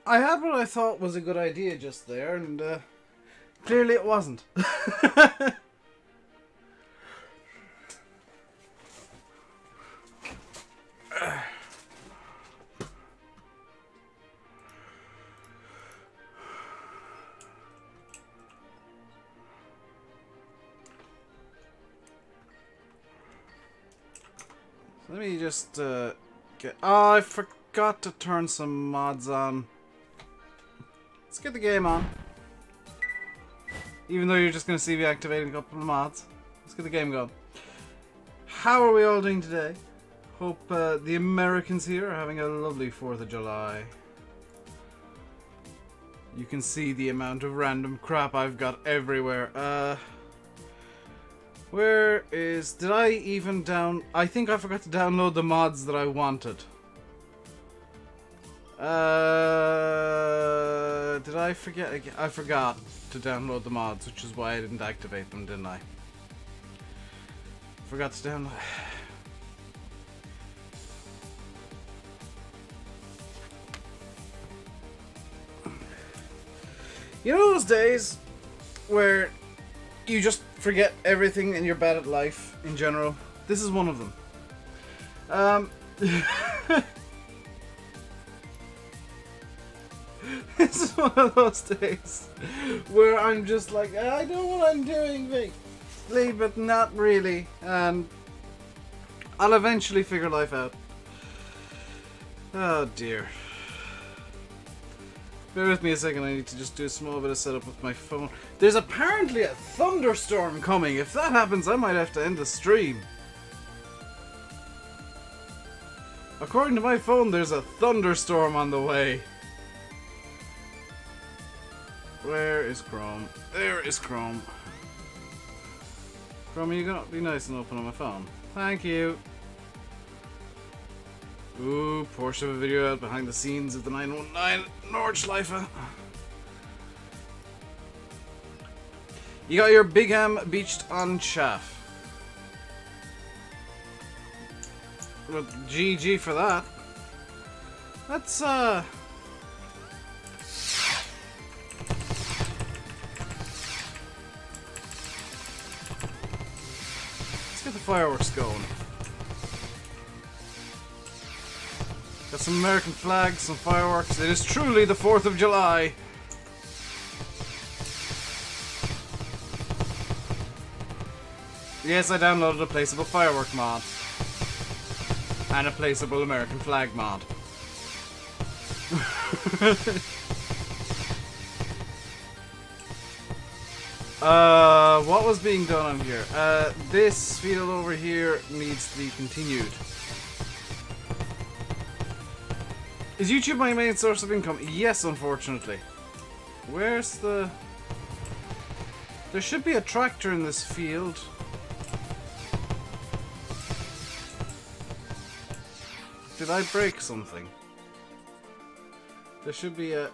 I had what I thought was a good idea just there, and clearly it wasn't. Let me just get... Oh, I forgot to turn some mods on. Let's get the game on. Even though you're just going to see me activating a couple of mods. Let's get the game going. How are we all doing today? Hope the Americans here are having a lovely 4th of July. You can see the amount of random crap I've got everywhere. Where is... Did I even I think I forgot to download the mods that I wanted. Did I forget again? I forgot to download the mods, which is why I didn't activate them, didn't I? Forgot to download... You know those days where you just forget everything and you're bad at life in general? This is one of them. This is one of those days where I'm just like, I know what I'm doing, vaguely, but not really. And I'll eventually figure life out. Oh dear. Bear with me a second, I need to just do a small bit of setup with my phone. There's apparently a thunderstorm coming. If that happens, I might have to end the stream. According to my phone, there's a thunderstorm on the way. Where is Chrome? There is Chrome. Chrome, are you gonna be nice and open on my phone? Thank you. Ooh, Porsche of a video out behind the scenes of the 919 Nordschleife. You got your Big Ham beached on chaff. Well, GG for that. Let's Let's get the fireworks going. Got some American flags, some fireworks. It is truly the 4th of July. Yes, I downloaded a placeable firework mod. And a placeable American flag mod. What was being done on here? This field over here needs to be continued. Is YouTube my main source of income? Yes, unfortunately. Where's the... There should be a tractor in this field. Did I break something? There should be a...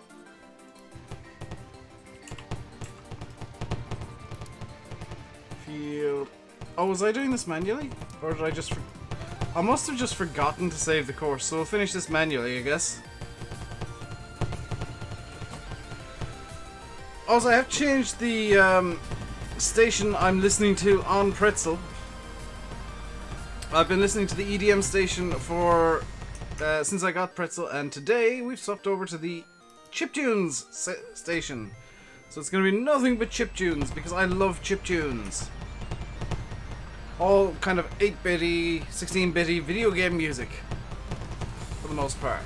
Field... Oh, was I doing this manually? Or did I just... I must have just forgotten to save the course, so we'll finish this manually, I guess. Also, I have changed the station I'm listening to on Pretzel. I've been listening to the EDM station for since I got Pretzel, and today we've swapped over to the chiptunes station. So it's going to be nothing but chiptunes, because I love chiptunes. All kind of 8-bitty, 16-bitty video game music, for the most part.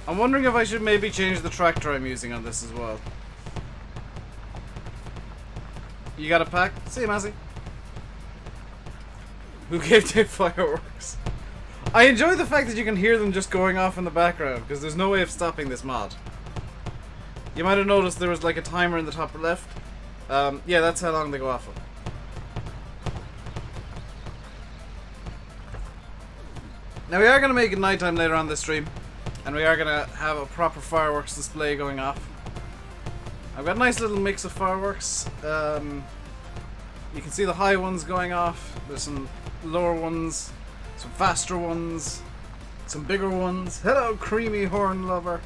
I'm wondering if I should maybe change the tractor I'm using on this as well. You got a pack? See you, Mazzy. Who gave Dave fireworks? I enjoy the fact that you can hear them just going off in the background, because there's no way of stopping this mod. You might have noticed there was like a timer in the top left. Yeah, that's how long they go off for. Now we are going to make it nighttime later on this stream, and we are going to have a proper fireworks display going off. I've got a nice little mix of fireworks. You can see the high ones going off. There's some lower ones, some faster ones, some bigger ones. Hello, creamy horn lover.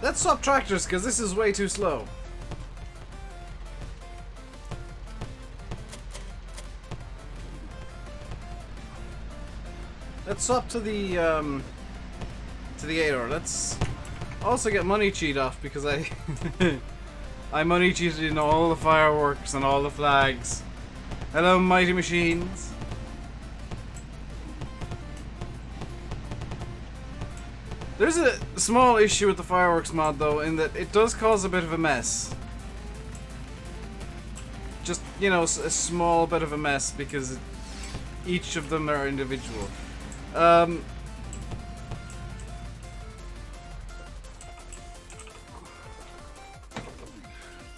Let's swap tractors because this is way too slow. Let's swap to the 8-hour. Let's also get money cheat off because I I money cheated in all the fireworks and all the flags. Hello, mighty machines. There's a small issue with the fireworks mod though, in that it does cause a bit of a mess. Just, you know, a small bit of a mess because each of them are individual.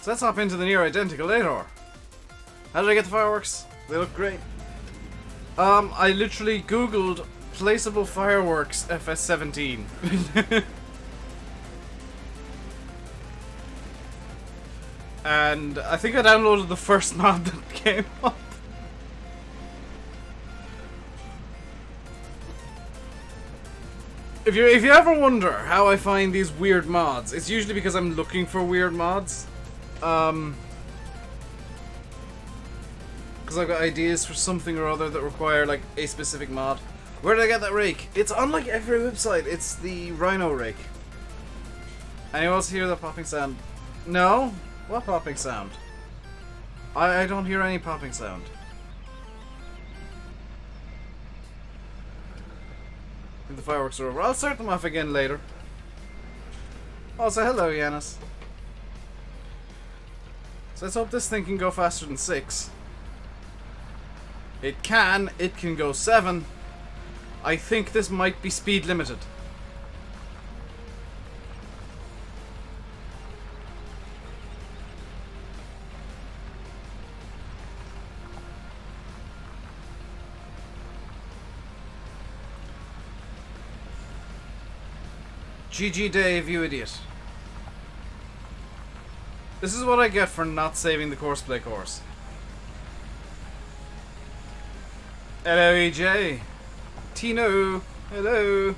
So let's hop into the near identical 8-hour. How did I get the fireworks? They look great. I literally googled placeable fireworks FS17. And I think I downloaded the first mod that came up. If you ever wonder how I find these weird mods, it's usually because I'm looking for weird mods. Because I've got ideas for something or other that require like a specific mod. Where did I get that rake? It's on like every website. It's the Rhino rake. Anyone else hear the popping sound? No? What popping sound? I don't hear any popping sound. I think the fireworks are over. I'll start them off again later. Also, hello, Yanis. So let's hope this thing can go faster than 6. It can go 7. I think this might be speed limited. GG Dave, you idiot. This is what I get for not saving the courseplay course. Hello, EJ. Tino. Hello.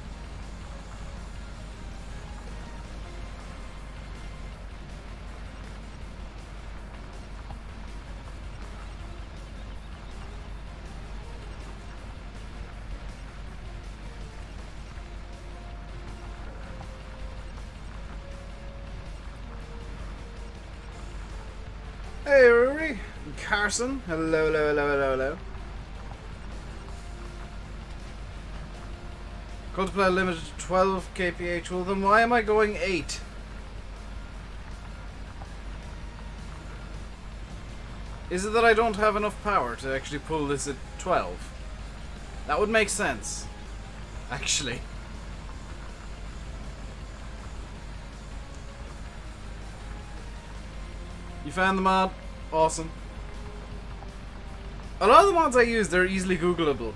Hey, Rory. Carson. Hello, hello, hello, hello, hello. Multiply limited to 12 kph. Well, then why am I going 8? Is it that I don't have enough power to actually pull this at 12? That would make sense. Actually. You found the mod? Awesome. A lot of the mods I use, they're easily Googleable.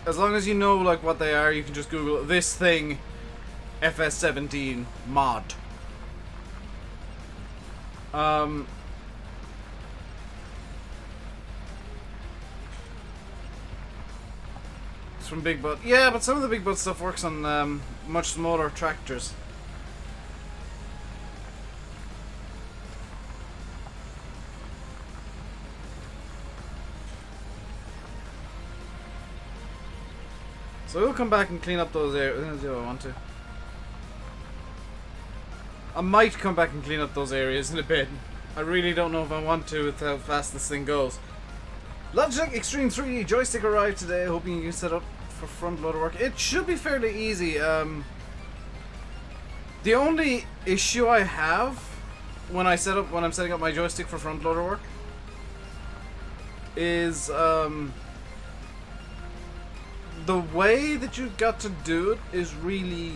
As long as you know like what they are, you can just Google this thing FS17 mod. It's from Big Butt. Yeah, but some of the Big Butt stuff works on much smaller tractors. So we'll come back and clean up those areas. Do I want to? I might come back and clean up those areas in a bit. I really don't know if I want to with how fast this thing goes. Logitech Extreme 3D joystick arrived today. Hoping you can set up for front loader work. It should be fairly easy. The only issue I have when I'm setting up my joystick for front loader work is the way that you've got to do it is really,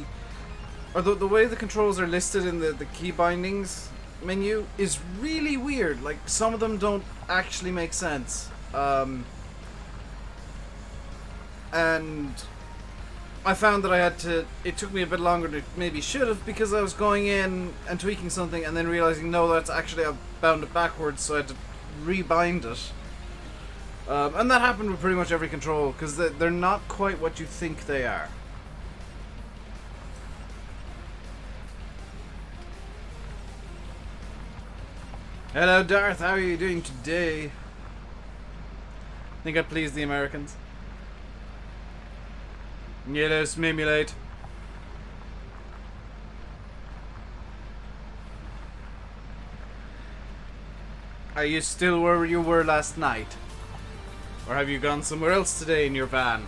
or the way the controls are listed in the key bindings menu is really weird. Like, some of them don't actually make sense. And I found that I had to, it took me a bit longer than it maybe should have, because I was going in and tweaking something and then realizing, no, that's actually, I bound it backwards, so I had to rebind it. And that happened with pretty much every control, because they're not quite what you think they are. Hello Darth, how are you doing today? Think I pleased the Americans? Yes, mimulate. Are you still where you were last night? Or have you gone somewhere else today in your van?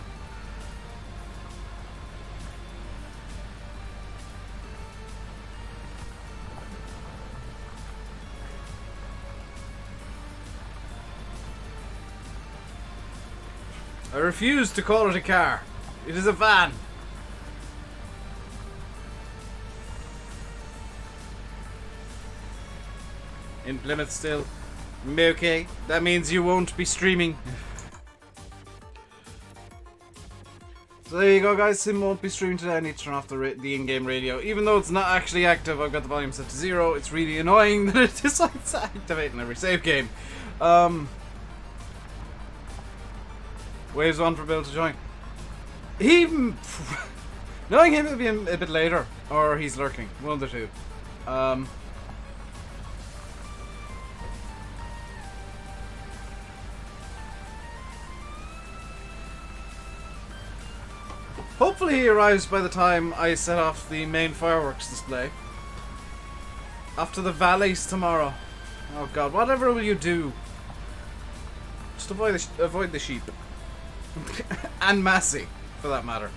I refuse to call it a car. It is a van. In Plymouth still. Okay, that means you won't be streaming. So there you go guys, Sim won't be streaming today. I need to turn off the in-game radio. Even though it's not actually active, I've got the volume set to 0. It's really annoying that it decides to activate in every save game. Waves on for Bill to join. Knowing him, it'll be a bit later, or he's lurking. One of the two. Hopefully he arrives by the time I set off the main fireworks display. Off to the valleys tomorrow. Oh god, whatever will you do? Just avoid the sheep. And Massey, for that matter.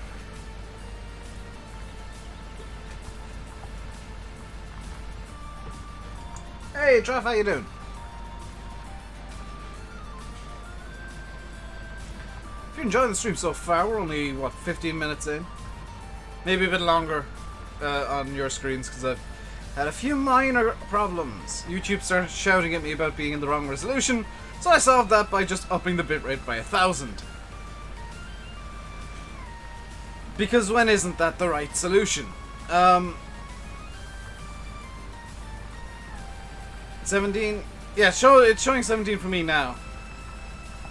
Hey, Traff, how you doing? If you're enjoying the stream so far, we're only, what, 15 minutes in? Maybe a bit longer on your screens, because I've had a few minor problems. YouTube started shouting at me about being in the wrong resolution, so I solved that by just upping the bitrate by 1,000. Because when isn't that the right solution? 17? Yeah, it's showing 17 for me now.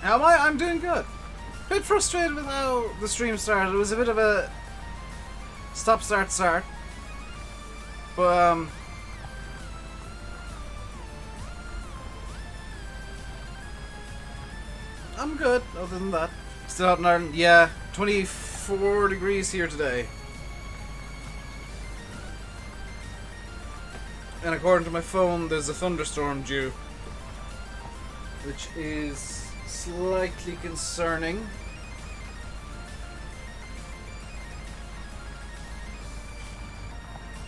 How am I? I'm doing good. Bit frustrated with how the stream started. It was a bit of a stop, start, start. But, I'm good, other than that. Still out in Ireland. Yeah, 24 degrees here today. And according to my phone, there's a thunderstorm due. Which is slightly concerning.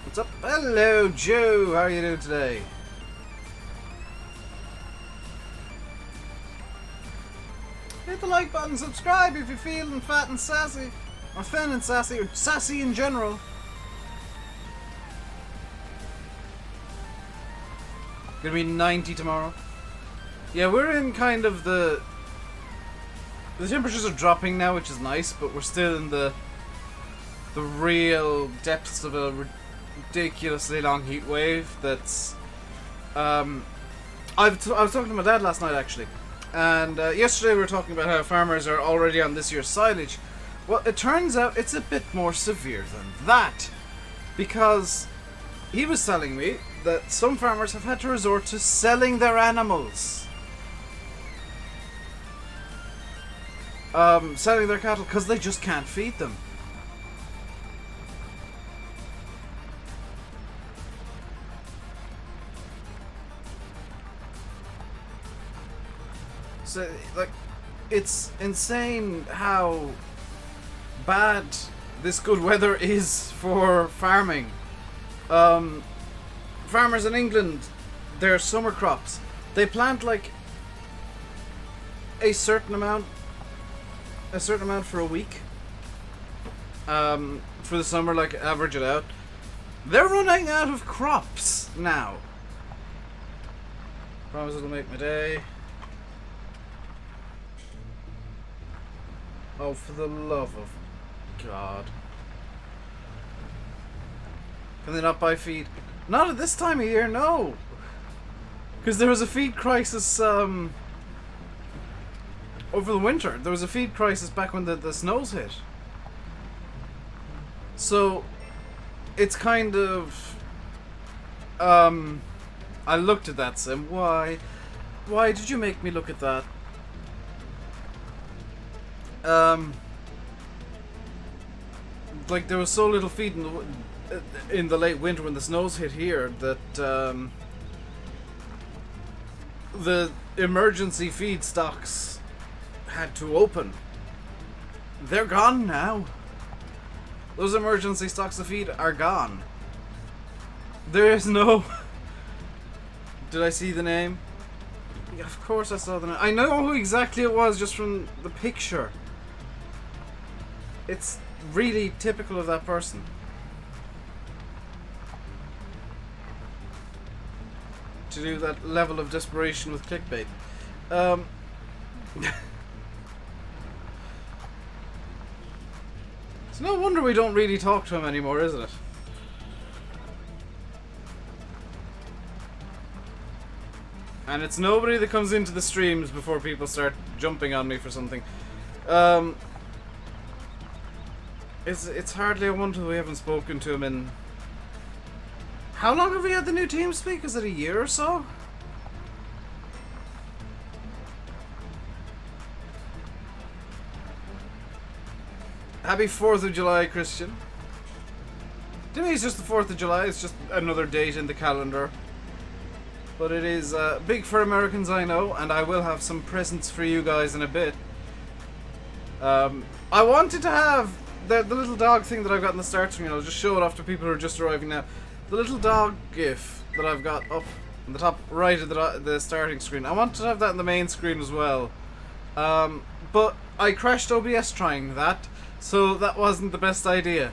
What's up? Hello, Joe! How are you doing today? Hit the like button, subscribe if you're feeling fat and sassy. Or thin and sassy, or sassy in general. Gonna be 90 tomorrow. Yeah, we're in kind of the temperatures are dropping now, which is nice, but we're still in the real depths of a ridiculously long heat wave. That's I was talking to my dad last night actually, and yesterday we were talking about how farmers are already on this year's silage. Well, it turns out it's a bit more severe than that, because he was telling me that some farmers have had to resort to selling their animals. Selling their cattle because they just can't feed them. So, like, it's insane how bad this good weather is for farming. Farmers in England, their summer crops, they plant like a certain amount for a week. For the summer, like, average it out. They're running out of crops now. Promise it'll make my day. Oh, for the love of God. Can they not buy feed? Not at this time of year, no. Because there was a feed crisis over the winter. There was a feed crisis back when the snows hit. So it's kind of I looked at that, Sim. Why did you make me look at that? Like there was so little feed in the late winter when the snows hit here that the emergency feed stocks had to open. They're gone now. Those emergency stocks of feed are gone. There is no... Did I see the name? Yeah, of course I saw the name. I know who exactly it was just from the picture. It's really typical of that person. To do that level of desperation with clickbait. It's no wonder we don't really talk to him anymore, isn't it? And it's nobody that comes into the streams before people start jumping on me for something. It's hardly a wonder we haven't spoken to him in... How long have we had the new TeamSpeak? Is it a year or so? Happy 4th of July, Christian. To me, it's just the 4th of July. It's just another date in the calendar. But it is big for Americans, I know, and I will have some presents for you guys in a bit. I wanted to have the little dog thing that I've got in the start screen. I'll just show it off to people who are just arriving now. The little dog gif that I've got up in the top right of the starting screen. I wanted to have that in the main screen as well. But I crashed OBS trying that, so that wasn't the best idea.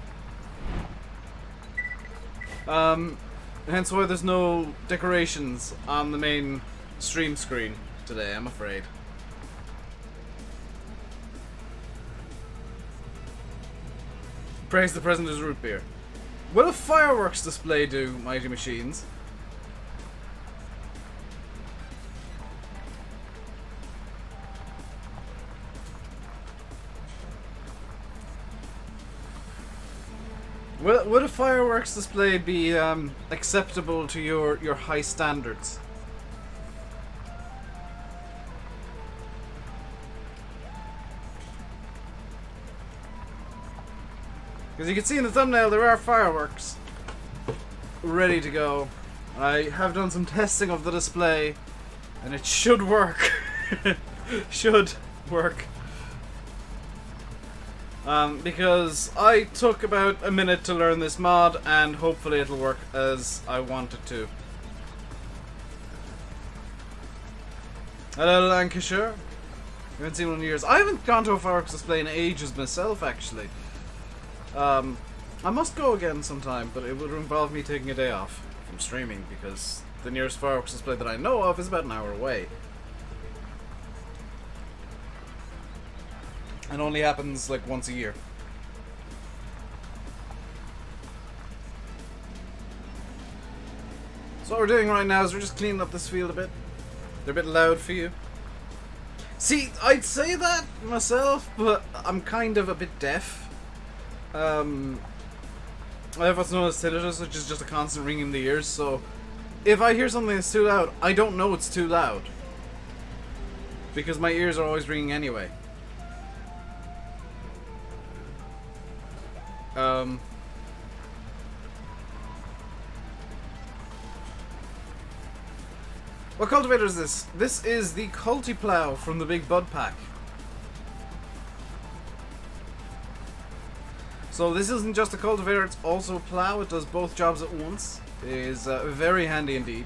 Hence why there's no decorations on the main stream screen today, I'm afraid. Praise the President's root beer. Will a fireworks display do, Mighty Machines? Would a fireworks display be acceptable to your high standards? Because you can see in the thumbnail there are fireworks ready to go. I have done some testing of the display and it should work. Should work. Because I took about a minute to learn this mod and hopefully it'll work as I want it to. Hello Lancashire. I haven't seen one in years. I haven't gone to a fireworks display in ages myself actually. I must go again sometime, but it would involve me taking a day off from streaming because the nearest fireworks display that I know of is about an hour away. And only happens like once a year. So what we're doing right now is we're just cleaning up this field a bit. They're a bit loud for you. See, I'd say that myself, but I'm kind of a bit deaf. I have what's known as tinnitus, which is just a constant ringing in the ears, so if I hear something that's too loud, I don't know it's too loud. Because my ears are always ringing anyway. What cultivator is this? This is the Cultiplow from the Big Bud Pack. So this isn't just a cultivator, it's also a plow. It does both jobs at once. It is very handy indeed.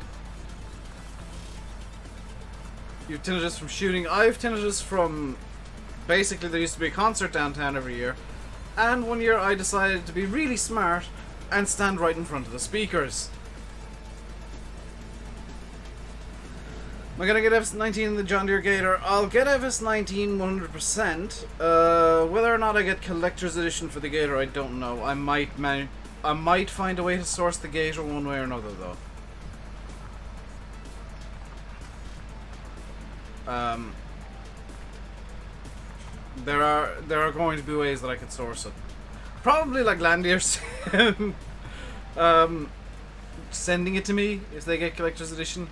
You have tinnitus from shooting. I have tinnitus from... Basically, there used to be a concert downtown every year. And one year I decided to be really smart and stand right in front of the speakers. Am I gonna get FS19 in the John Deere Gator? I'll get FS19 100%. Whether or not I get Collector's Edition for the Gator, I don't know. I might I might find a way to source the gator one way or another, though. There are going to be ways that I could source it. Probably like Landiers sending it to me if they get collector's edition.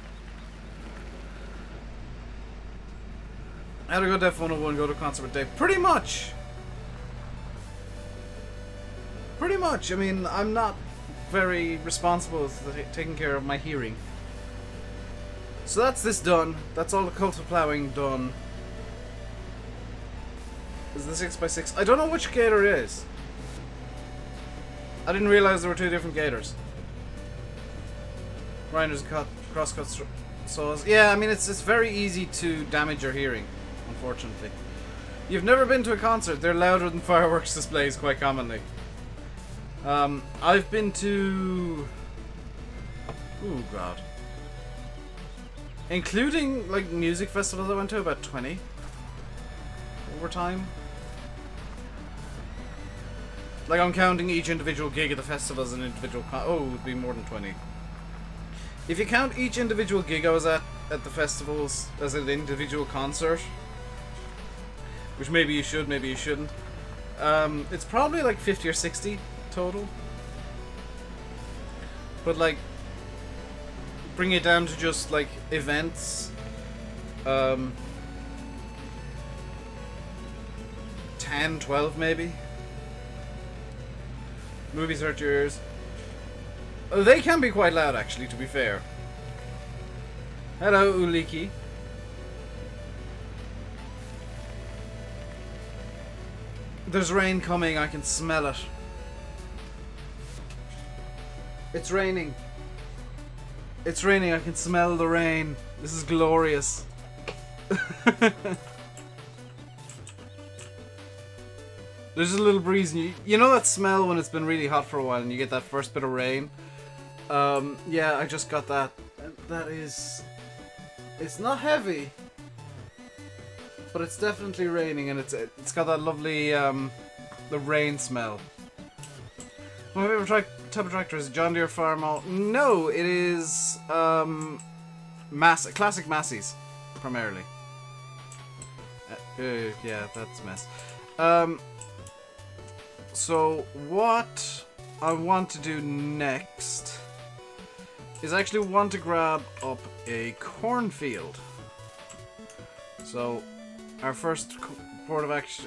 How to go Def 101, go to concert with Dave. Pretty much. Pretty much. I mean, I'm not very responsible for taking care of my hearing. So that's this done. That's all the cult of plowing done. Is the 6x6? I don't know which gator it is. I didn't realize there were two different gators. Grinders and crosscut saws. Yeah, I mean, it's very easy to damage your hearing, unfortunately. You've never been to a concert. They're louder than fireworks displays quite commonly. I've been to... Oh, God. Including, like, music festivals I went to, about 20. Over time. Like, I'm counting each individual gig at the festival as an individual oh, it would be more than 20. If you count each individual gig I was at the festivals as an individual concert, which maybe you should, maybe you shouldn't, it's probably like 50 or 60 total. But, like, bring it down to just, like, events, 10, 12 maybe. Movies hurt your ears. Oh, they can be quite loud, actually, to be fair. Hello, Uliki. There's rain coming, I can smell it. It's raining. It's raining, I can smell the rain. This is glorious. There's a little breeze, and you know that smell when it's been really hot for a while and you get that first bit of rain? Yeah, I just got that. That is... It's not heavy, but it's definitely raining, and it's got that lovely, the rain smell. My favorite type of tractor is John Deere Farmall. No, it is, classic Massey's, primarily. Yeah, that's a mess. So, what I want to do next is actually want to grab up a cornfield. So, our first port of action...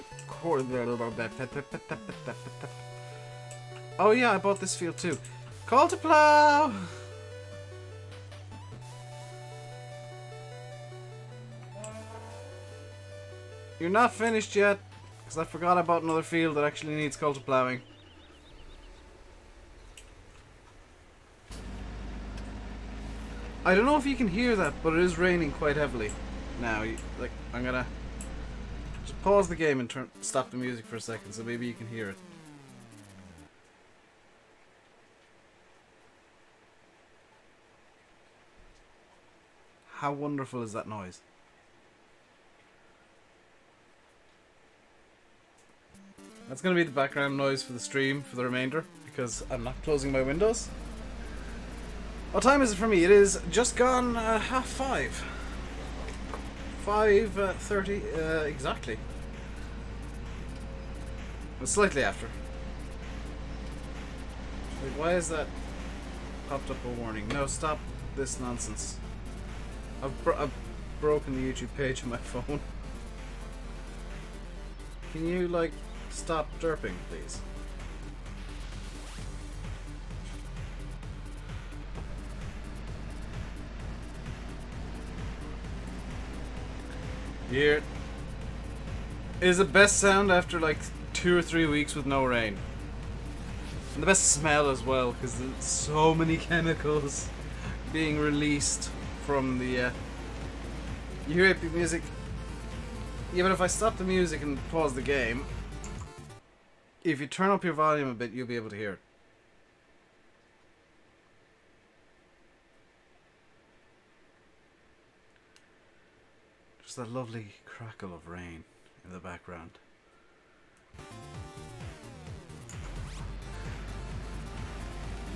Oh yeah, I bought this field too. Call to plow! You're not finished yet. Because I forgot I bought another field that actually needs call to plowing. I don't know if you can hear that, but it is raining quite heavily now. Like, I'm gonna just pause the game and stop the music for a second, so maybe you can hear it. How wonderful is that noise? That's going to be the background noise for the stream for the remainder, because I'm not closing my windows. What time is it for me? It is just gone 5:30. 5:30 exactly. It's slightly after. Wait, why is that popped up a warning? No, stop this nonsense. I've broken the YouTube page on my phone. Can you, like... Stop derping, please. Here is the best sound after like 2 or 3 weeks with no rain. And the best smell as well, because there's so many chemicals being released from the... You hear epic music? Yeah, but if I stop the music and pause the game... If you turn up your volume a bit, you'll be able to hear it. Just that lovely crackle of rain in the background.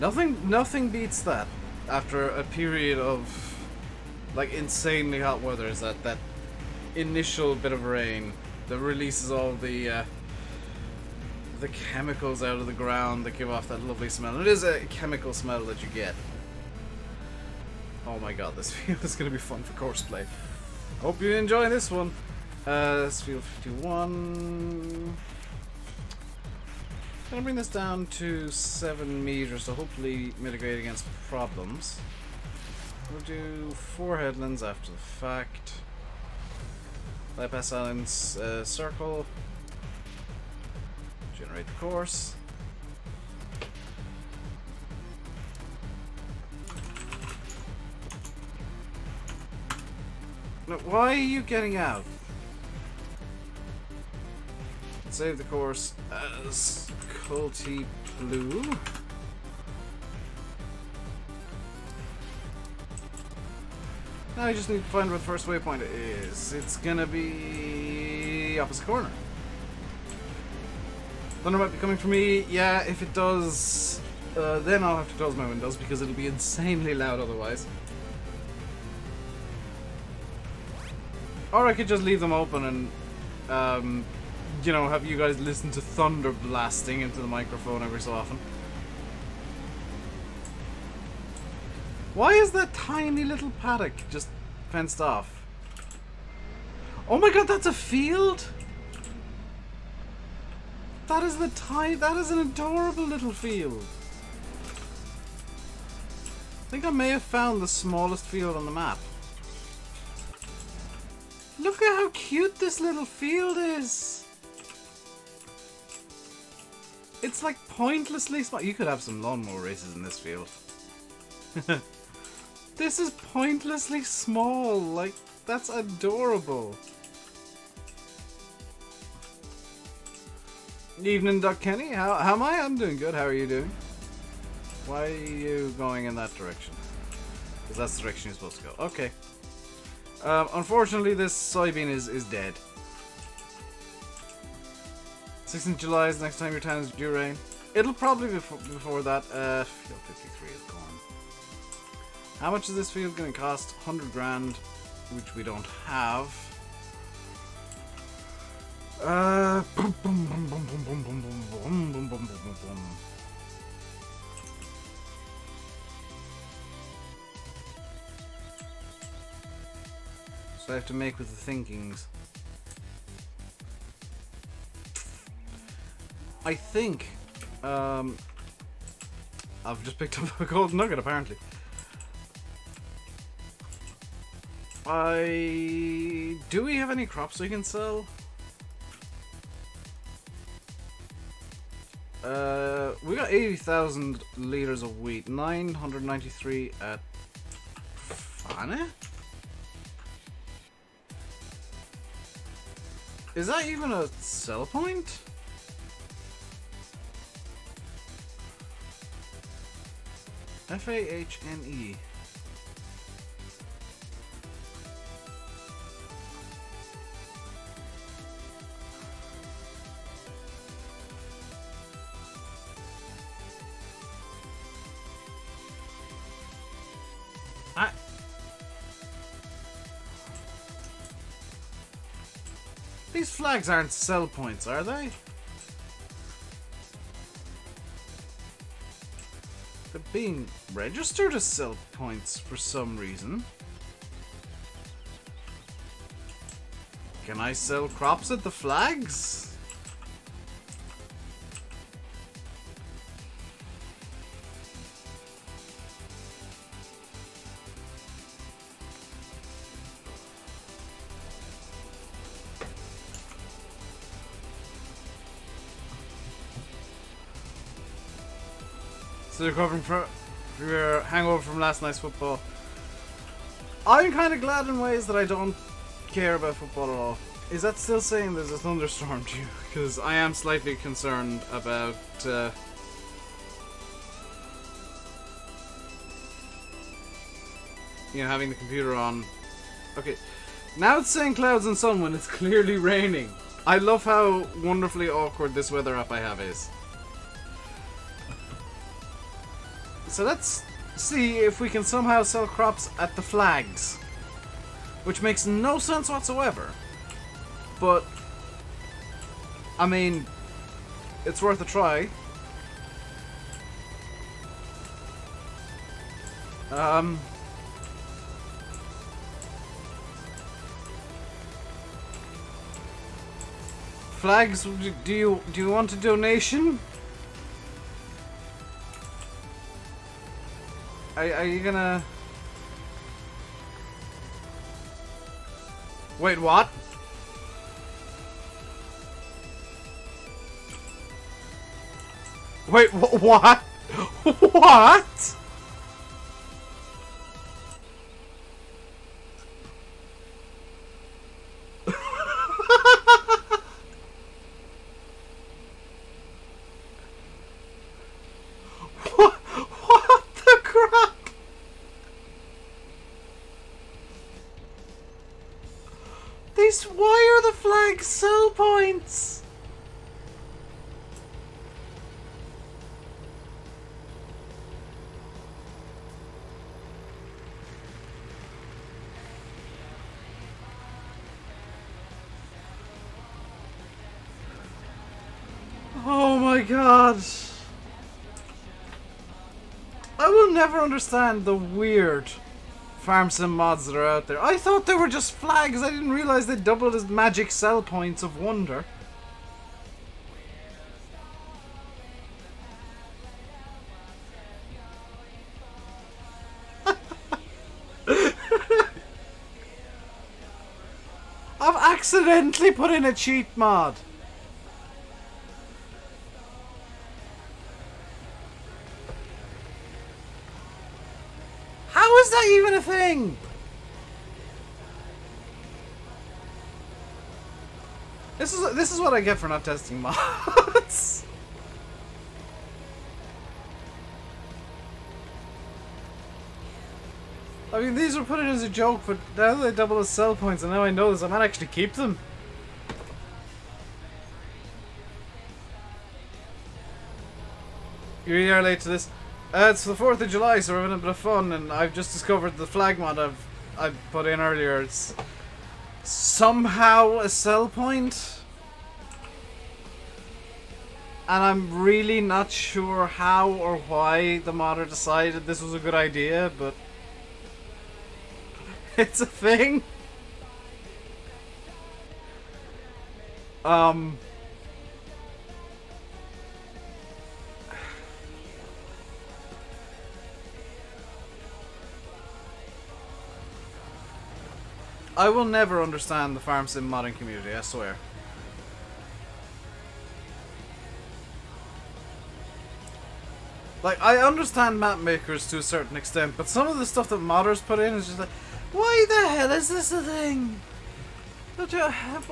Nothing beats that after a period of like insanely hot weather. Is that initial bit of rain that releases all the chemicals out of the ground that give off that lovely smell. And it is a chemical smell that you get. Oh my god, this field is going to be fun for course play. Hope you enjoy this one. This field 51. Gonna bring this down to 7 meters to hopefully mitigate against problems. We'll do 4 headlands after the fact. Bypass islands, circle. Generate the course. Now, why are you getting out? Save the course as Culti Blue. Now I just need to find where the first waypoint is. It's gonna be opposite corner. Thunder might be coming for me. Yeah, if it does, then I'll have to close my windows because it'll be insanely loud otherwise. Or I could just leave them open and, you know, have you guys listen to thunder blasting into the microphone every so often. Why is that tiny little paddock just fenced off? Oh my god, that's a field? That is that is an adorable little field. I think I may have found the smallest field on the map. Look at how cute this little field is. It's like pointlessly small. You could have some lawnmower races in this field. This is pointlessly small. Like, that's adorable. Evening, Duck Kenny. How am I? I'm doing good. How are you doing? Why are you going in that direction? Because that's the direction you're supposed to go. Okay. Unfortunately, this soybean is dead. 16th July is the next time your town is due rain. It'll probably be before that. Field 53 is gone. How much is this field going to cost? 100 grand, which we don't have. So I have to make with the thinkings. I think I've just picked up a gold nugget apparently. Do we have any crops we can sell? We got 80,000 liters of wheat, 993 at Fane? Is that even a sell point? F-A-H-N-E. These flags aren't sell points, are they? They're being registered as sell points for some reason. Can I sell crops at the flags? Still recovering from your hangover from last night's football. I'm kind of glad in ways that I don't care about football at all. Is that still saying there's a thunderstorm due? Because I am slightly concerned about you know, having the computer on. Okay, now it's saying clouds and sun when it's clearly raining. I love how wonderfully awkward this weather app I have is. So let's see if we can somehow sell crops at the flags. Which makes no sense whatsoever. But, I mean, it's worth a try. Flags, do you want a donation? Are you gonna... Wait, what? Wait, what? What? What the crap? Why are the flags sell points? Oh my god. I will never understand the weird farm sim mods that are out there. I thought they were just flags. I didn't realize they doubled as magic sell points of wonder. I've accidentally put in a cheat mod. How is that even a thing? This is what I get for not testing mods. I mean, these were put in as a joke, but now they double as sell points, and now I know this, I might actually keep them. You really are late to this. It's the 4th of July, so we're having a bit of fun, and I've just discovered the flag mod I've put in earlier. It's somehow a sell point, and I'm really not sure how or why the modder decided this was a good idea, but it's a thing. I will never understand the farm sim modding community, I swear. Like, I understand map makers to a certain extent, but some of the stuff that modders put in is just like, why the hell is this a thing? Don't you have...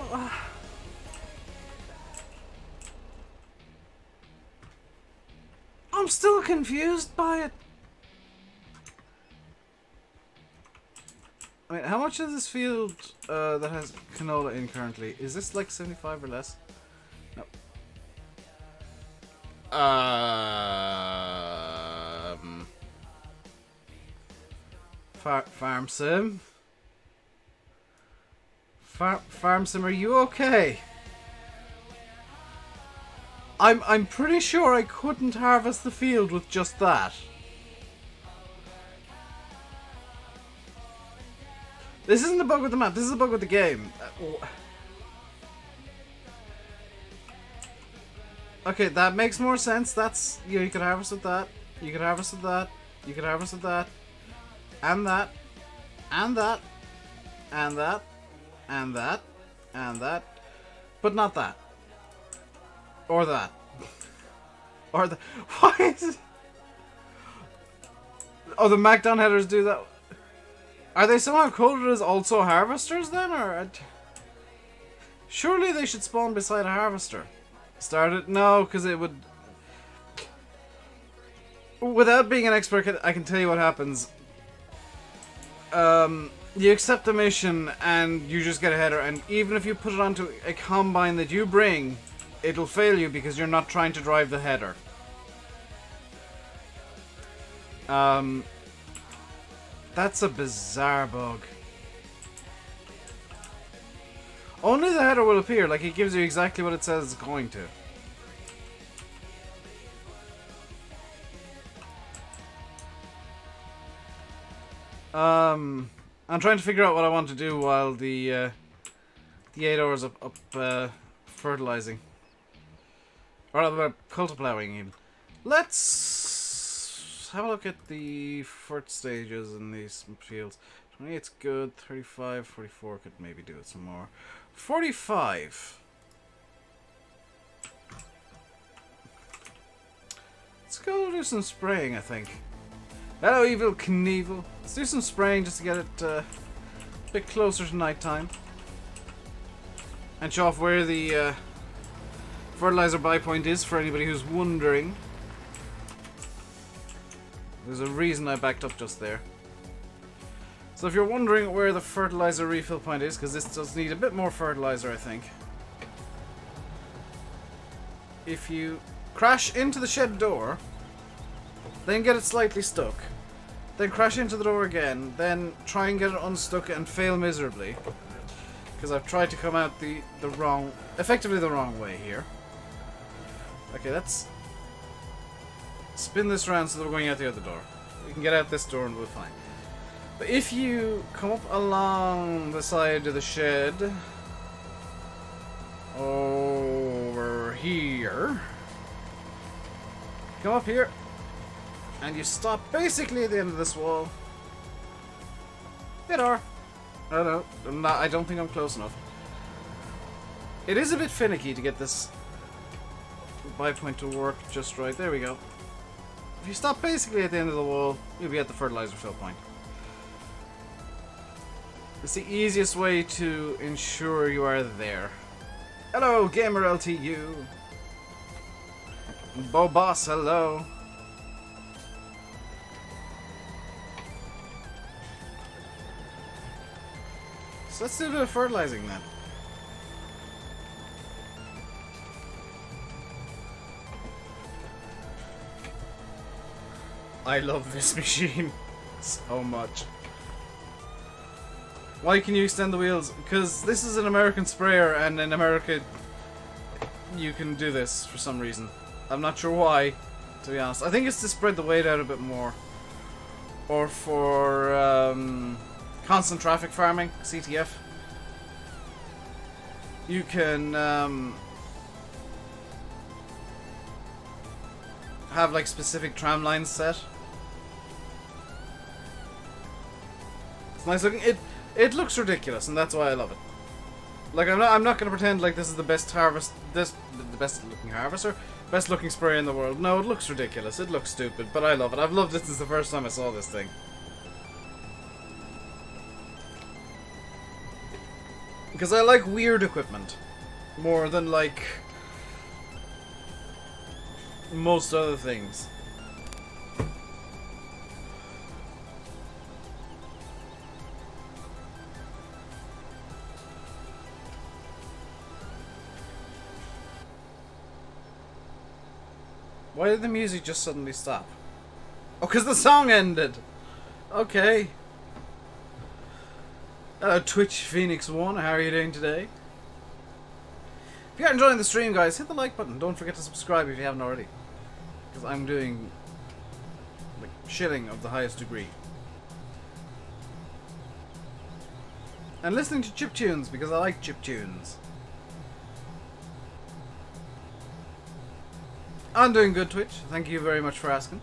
I'm still confused by it. I mean, how much of this field that has canola in currently? Is this like 75 or less? No. Farm sim? Farm sim, are you okay? I'm pretty sure I couldn't harvest the field with just that. This isn't a bug with the map, this is a bug with the game. Okay, that makes more sense. That's, you could harvest with that. You could harvest with that. You could harvest with that. And that. And that. And that. And that. And that. But not that. Or that. Or the... Why is it... Oh, the Macdown headers do that. Are they somehow coded as also harvesters then, or...? Surely they should spawn beside a harvester. Start it? No, because it would... Without being an expert, I can tell you what happens. You accept the mission and you just get a header, and even if you put it onto a combine that you bring, it'll fail you because you're not trying to drive the header. That's a bizarre bug. Only the header will appear, like it gives you exactly what it says it's going to. I'm trying to figure out what I want to do while the 8 hours up fertilizing. Or rather, cultiplowing even. Let's have a look at the fert stages in these fields. 28's good, 35, 44 could maybe do it some more. 45. Let's go do some spraying, I think. Hello, Evil Knievel. Let's do some spraying just to get it a bit closer to night time. And show off where the fertilizer buy point is for anybody who's wondering. There's a reason I backed up just there. So if you're wondering where the fertilizer refill point is, because this does need a bit more fertilizer, I think. If you crash into the shed door, then get it slightly stuck, then crash into the door again, then try and get it unstuck and fail miserably. Because I've tried to come out effectively the wrong way here. Okay, let's spin this around so that we're going out the other door. We can get out this door and we'll be fine. But if you come up along the side of the shed, over here, come up here, and you stop basically at the end of this wall. Hit R. I don't know. I don't think I'm close enough. It is a bit finicky to get this buy point to work just right. There we go. If you stop basically at the end of the wall, you'll be at the fertilizer fill point. It's the easiest way to ensure you are there. Hello, Gamer LTU. Bo Boss, hello. So let's do a bit of fertilizing then. I love this machine so much. Why can you extend the wheels? Because this is an American sprayer, and in America you can do this for some reason. I'm not sure why, to be honest. I think it's to spread the weight out a bit more. Or for constant traffic farming, CTF. You can have like specific tram lines set. It's nice looking. It looks ridiculous, and that's why I love it. Like I'm not gonna pretend like this is the best the best looking harvester, best looking sprayer in the world. No, it looks ridiculous. It looks stupid, but I love it. I've loved it since the first time I saw this thing. Because I like weird equipment more than like most other things. Why did the music just suddenly stop? Oh, because the song ended! Okay. Hello, Twitch Phoenix 1, how are you doing today? If you're enjoying the stream, guys, hit the like button. Don't forget to subscribe if you haven't already. Because I'm doing like shilling of the highest degree. And listening to chiptunes because I like chiptunes. I'm doing good, Twitch. Thank you very much for asking.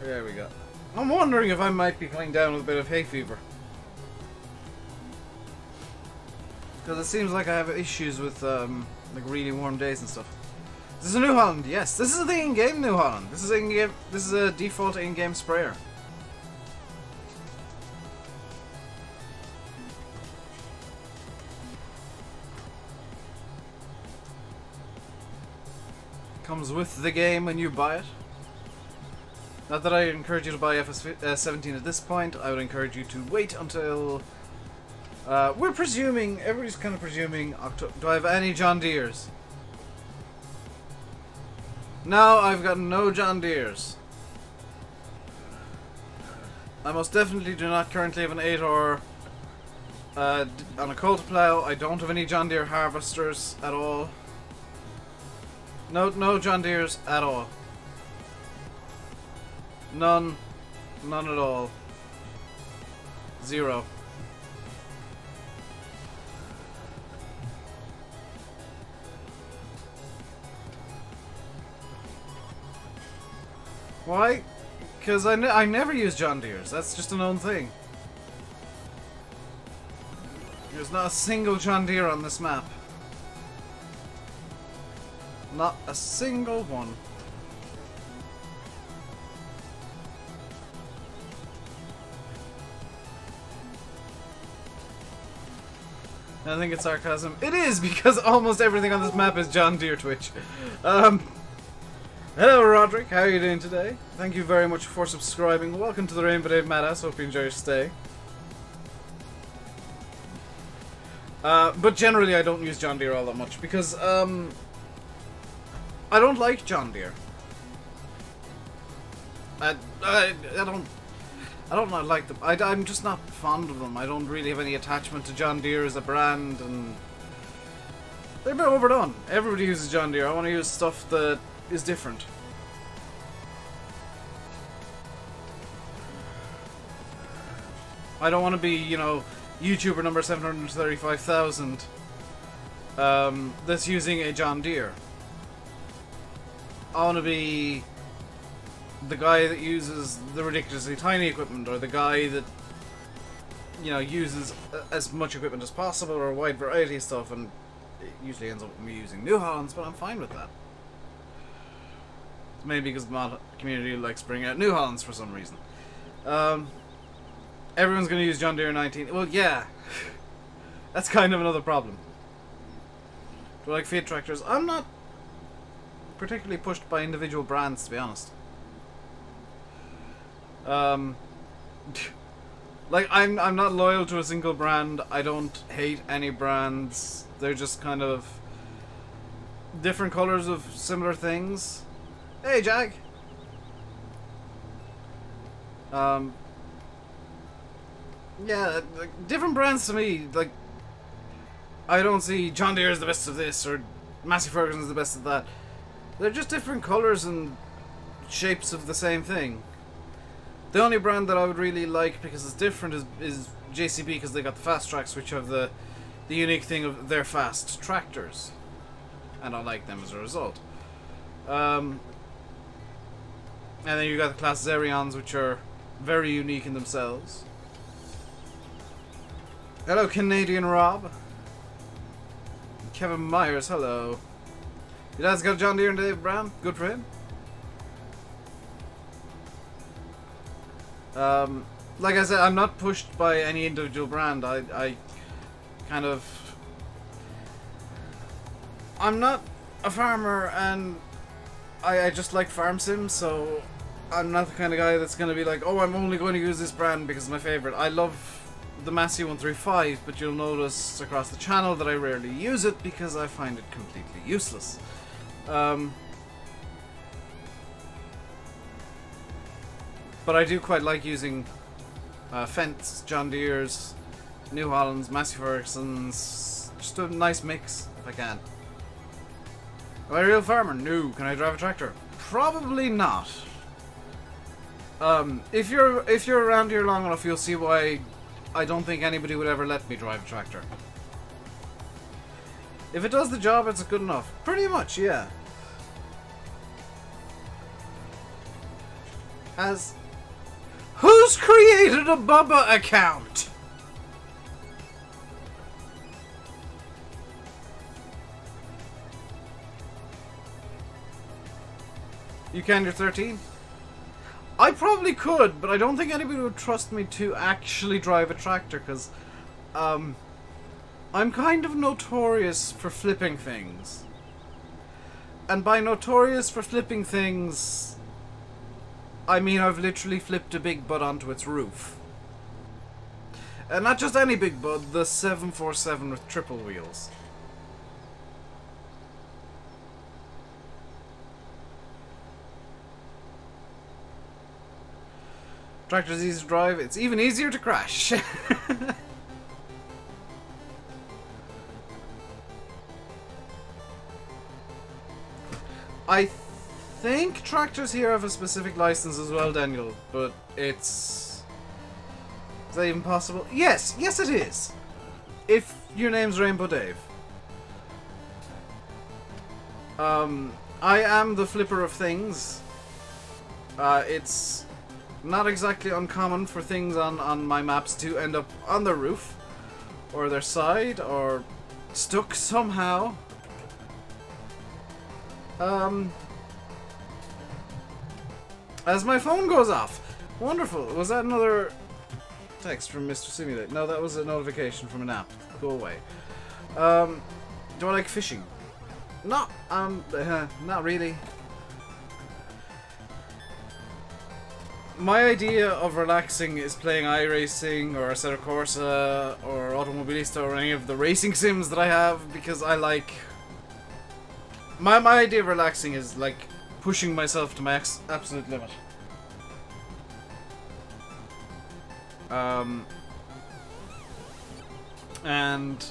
There we go. I'm wondering if I might be coming down with a bit of hay fever. Because it seems like I have issues with like really warm days and stuff. This is a New Holland, yes. This is the in-game New Holland. This is in-game. This is a default in-game sprayer. comes with the game when you buy it. Not that I encourage you to buy FS17 at this point. I would encourage you to wait until... we're presuming... Everybody's kind of presuming... October. Do I have any John Deeres? No, I've got no John Deeres. I most definitely do not currently have an 8-hour on a cultiplow. I don't have any John Deere harvesters at all. No John Deeres at all. None at all. Zero. Why? Because I never use John Deere's. That's just a known thing. There's not a single John Deere on this map. Not a single one. I think it's sarcasm. It is, because almost everything on this map is John Deere Twitch. Hello Roderick, how are you doing today? Thank you very much for subscribing. Welcome to the RainbowDave Madass. Hope you enjoy your stay. But generally I don't use John Deere all that much because I don't like John Deere. I don't like them. I'm just not fond of them. I don't really have any attachment to John Deere as a brand, and they're a bit overdone. Everybody uses John Deere. I want to use stuff that is different. I don't want to be, you know, YouTuber number 735,000 that's using a John Deere. I want to be the guy that uses the ridiculously tiny equipment, or the guy that, you know, uses as much equipment as possible, or a wide variety of stuff, and it usually ends up with me using New Hollands, but I'm fine with that. Maybe because the mod community likes bringing out New Hollands for some reason. Everyone's going to use John Deere 19. Well, yeah. That's kind of another problem. Do I like Fiat tractors? I'm not particularly pushed by individual brands, to be honest. Like, I'm not loyal to a single brand. I don't hate any brands. They're just kind of different colors of similar things. Hey, Jag! Yeah, like, different brands to me, like, I don't see John Deere is the best of this, or Massey Ferguson is the best of that. They're just different colors and shapes of the same thing. The only brand that I would really like, because it's different, is JCB, because they got the fast tracks, which have the unique thing of their fast tractors. And I like them as a result. And then you got the class Zerions, which are very unique in themselves. Hello, Canadian Rob. Kevin Myers, hello. Your dad's got John Deere and Dave Brown. Good for him. Like I said, I'm not pushed by any individual brand. I kind of... I'm not a farmer, and I just like farm sims, so I'm not the kind of guy that's going to be like, oh, I'm only going to use this brand because it's my favorite. I love the Massey 135, but you'll notice across the channel that I rarely use it because I find it completely useless. But I do quite like using Fence, John Deere's, New Hollands, Massey Ferguson's, just a nice mix if I can. Am I a real farmer? No. Can I drive a tractor? Probably not. If you're around here long enough, you'll see why I don't think anybody would ever let me drive a tractor. If it does the job, it's good enough. Pretty much, yeah. Who's created a Bubba account? You can, you're 13? I probably could, but I don't think anybody would trust me to actually drive a tractor, because I'm kind of notorious for flipping things. And by notorious for flipping things, I mean I've literally flipped a big bud onto its roof. And not just any big bud, the 747 with triple wheels. Tractor's easy to drive, it's even easier to crash. I think tractors here have a specific license as well, Daniel, but it's... Is that even possible? Yes, yes it is. If your name's RainbowDave. I am the flipper of things. It's not exactly uncommon for things on my maps to end up on their roof, or their side, or stuck somehow. As my phone goes off. Wonderful. Was that another text from Mr. Simulate? No, that was a notification from an app. Go away. Do I like fishing? No, not really. My idea of relaxing is playing iRacing or Assetto Corsa or Automobilista or any of the racing sims that I have, because I like... My idea of relaxing is like pushing myself to my absolute limit. And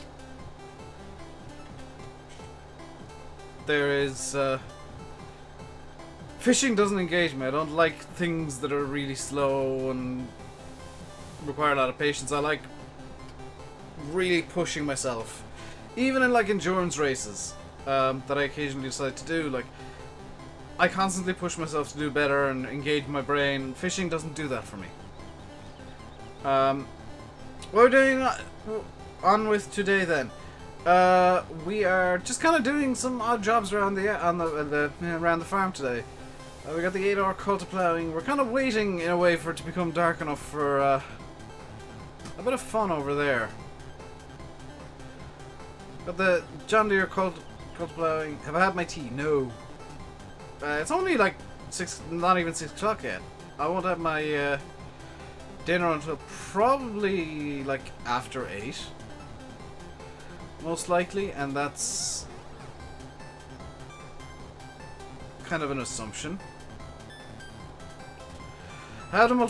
there is fishing doesn't engage me. I don't like things that are really slow and require a lot of patience. I like really pushing myself, even in like endurance races that I occasionally decide to do. Like, I constantly push myself to do better and engage my brain. Fishing doesn't do that for me. What we're doing on with today then. We are just kind of doing some odd jobs around around the farm today. We got the 8-hour cultivation. We're kind of waiting in a way for it to become dark enough for a bit of fun over there. Got the John Deere cultivation. Have I had my tea? No. It's only like not even 6 o'clock yet. I won't have my dinner until probably like after 8. Most likely, and that's kind of an assumption. How do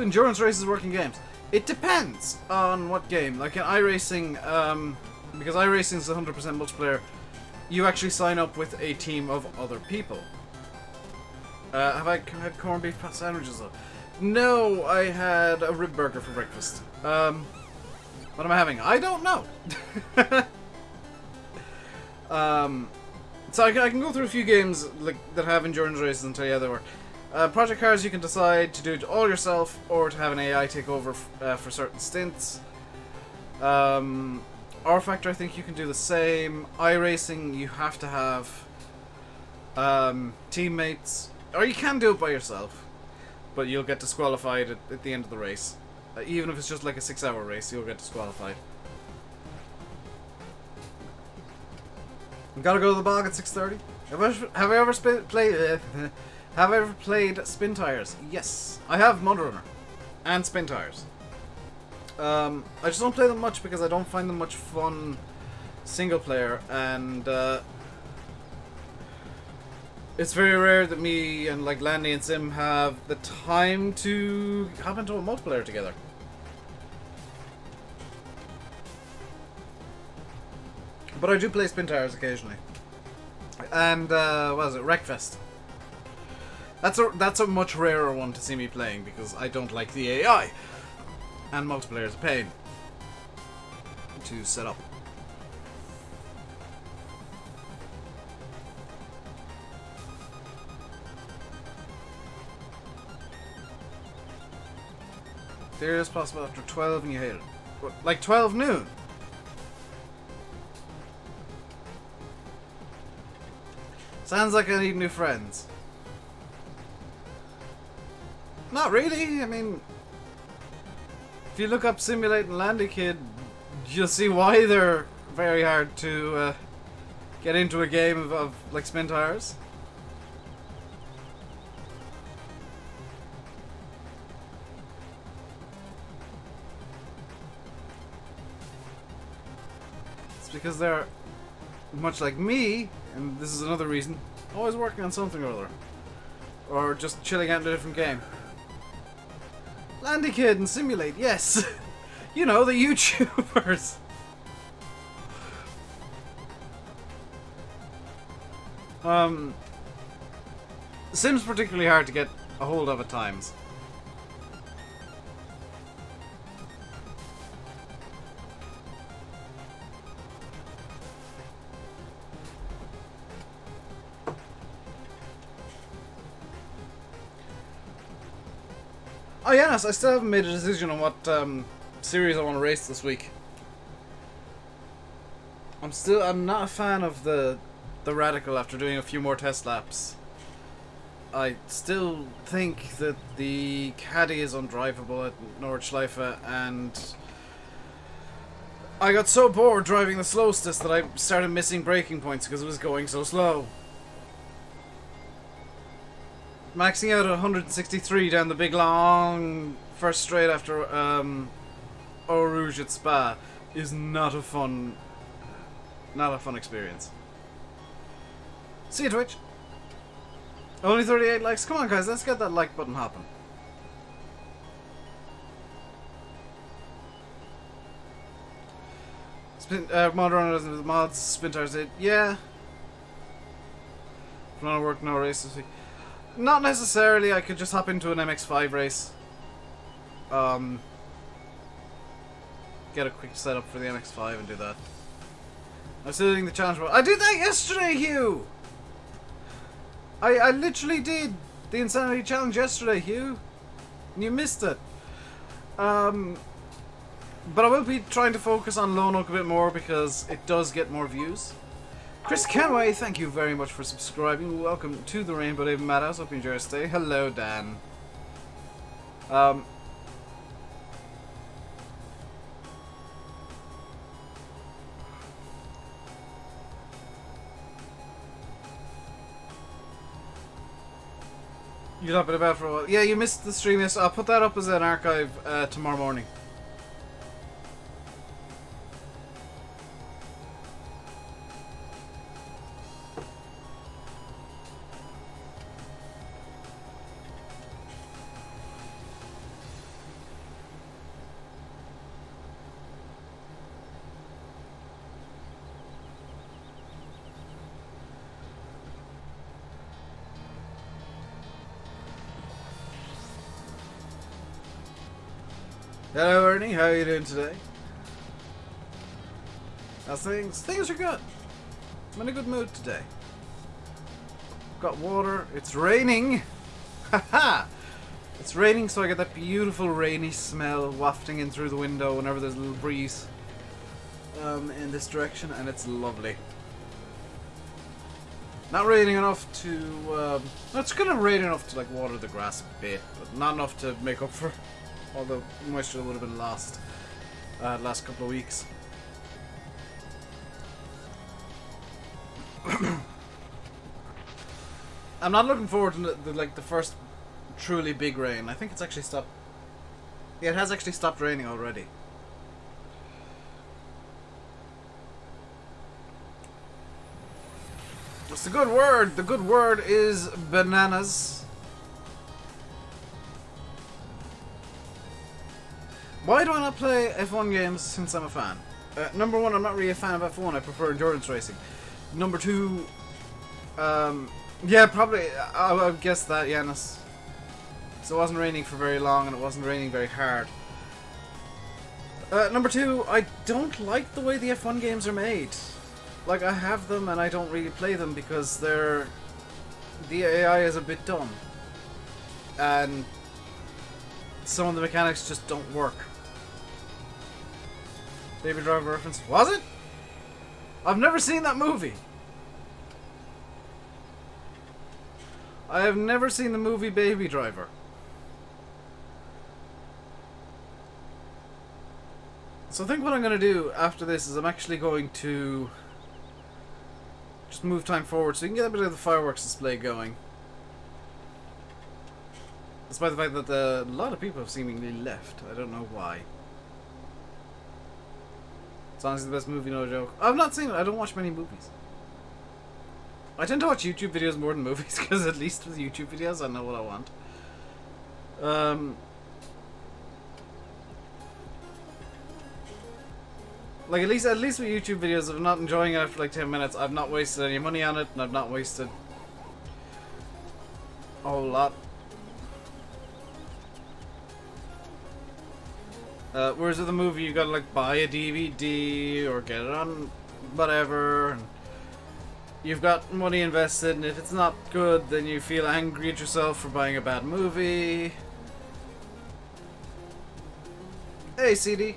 endurance races work in games? It depends on what game. Like in iRacing, because iRacing is 100% multiplayer, you actually sign up with a team of other people. Have I had corned beef sandwiches though? No, I had a rib burger for breakfast. What am I having? I don't know. So I can go through a few games like that have endurance races and tell you how they work. Project Cars, you can decide to do it all yourself or to have an AI take over for certain stints. R Factor, I think you can do the same. iRacing, you have to have teammates, or you can do it by yourself, but you'll get disqualified at the end of the race. Even if it's just like a 6-hour race, you'll get disqualified. Gotta go to the bog at 6:30. Have I ever played Spin Tires? Yes, I have Mudrunner and Spin Tires. I just don't play them much because I don't find them much fun single player, and it's very rare that me and like Landy and Sim have the time to hop into a multiplayer together. But I do play Spin Tires occasionally. And what is it? Wreckfest. That's a much rarer one to see me playing because I don't like the AI. And multiplayer is a pain to set up. There is possible after 12 and you hate it. What, like 12 noon? Sounds like I need new friends. Not really, I mean... If you look up Simulate and Landy Kid, you'll see why they're very hard to get into a game of like spin tires. It's because they're much like me, and this is another reason, always working on something or other. Or just chilling out in a different game. Landy Kid and Simulate, yes! You know, the YouTubers! Sims particularly hard to get a hold of at times. Oh yes, I still haven't made a decision on what series I want to race this week. I'm not a fan of the Radical after doing a few more test laps. I still think that the Caddy is undrivable at Nordschleife, and I got so bored driving the slowest that I started missing braking points because it was going so slow. Maxing out at 163 down the big long first straight after Eau Rouge at Spa is not a fun experience. See you, Twitch. Only 38 likes. Come on, guys, let's get that like button hopping. Mod runner doesn't do the mods. Spin tires did. Yeah. No work, no race this week. Not necessarily. I could just hop into an MX-5 race. Get a quick setup for the MX-5 and do that. I was still doing the challenge mode. I did that yesterday, Hugh! I literally did the Insanity Challenge yesterday, Hugh. And you missed it. But I will be trying to focus on Lone Oak a bit more because it does get more views. Chris Kenway, thank you very much for subscribing. Welcome to the RainbowDave Madhouse. Hope you enjoy your stay. Hello, Dan. You've not been about for a while. Yeah, you missed the stream yesterday. I'll put that up as an archive tomorrow morning. Hello, Ernie. How are you doing today? How's things? Things are good. I'm in a good mood today. Got water. It's raining. Haha! It's raining, so I get that beautiful rainy smell wafting in through the window whenever there's a little breeze in this direction, and it's lovely. Not raining enough to... it's kind of raining enough to like water the grass a bit, but not enough to make up for all the moisture that would have been lost last couple of weeks. I'm not looking forward to the first truly big rain. I think it's actually stopped. Yeah, it has actually stopped raining already. What's the good word? The good word is bananas. Why do I not play F1 games since I'm a fan? Number one, I'm not really a fan of F1. I prefer endurance racing. Number two, yeah, probably, I would guess that, Yanis. So it wasn't raining for very long and it wasn't raining very hard. Number two, I don't like the way the F1 games are made. Like, I have them and I don't really play them because the AI is a bit dumb. And some of the mechanics just don't work. Baby Driver reference. Was it? I've never seen that movie. I have never seen the movie Baby Driver. So I think what I'm going to do after this is I'm actually going to Just move time forward so you can get a bit of the fireworks display going. Despite the fact that a lot of people have seemingly left. I don't know why. It's honestly the best movie, no joke. I've not seen it. I don't watch many movies. I tend to watch YouTube videos more than movies because at least with YouTube videos I know what I want. Like at least with YouTube videos, if I'm not enjoying it after like 10 minutes, I've not wasted any money on it, and I've not wasted a whole lot. Whereas with a movie, you gotta like buy a DVD or get it on whatever, and you've got money invested, and if it's not good, then you feel angry at yourself for buying a bad movie. Hey, CD.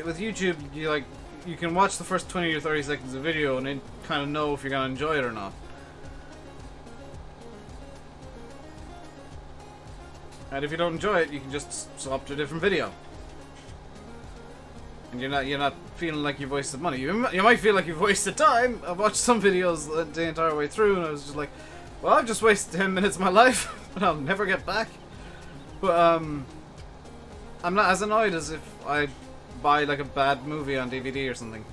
With YouTube, you can watch the first 20 or 30 seconds of video and then kind of know if you're gonna enjoy it or not. And if you don't enjoy it, you can just swap to a different video. And you're not feeling like you've wasted money. You might feel like you've wasted time. I've watched some videos the entire way through, and I was just like, well, I've just wasted 10 minutes of my life, but I'll never get back. But I'm not as annoyed as if I buy like a bad movie on DVD or something.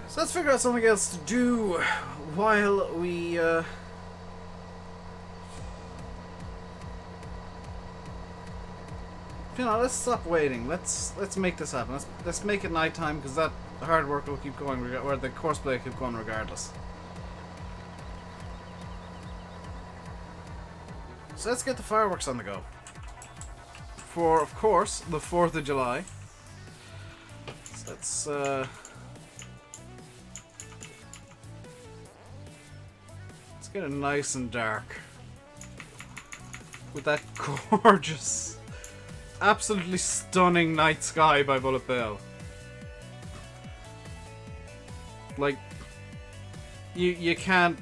So let's figure out something else to do while we you know, let's stop waiting. Let's make this happen. Let's make it nighttime, because that hard work will keep going, or the courseplay will keep going regardless. So let's get the fireworks on the go. For, of course, the 4th of July. So let's get it nice and dark with that gorgeous, absolutely stunning night sky by BulletBill. Like, you can't,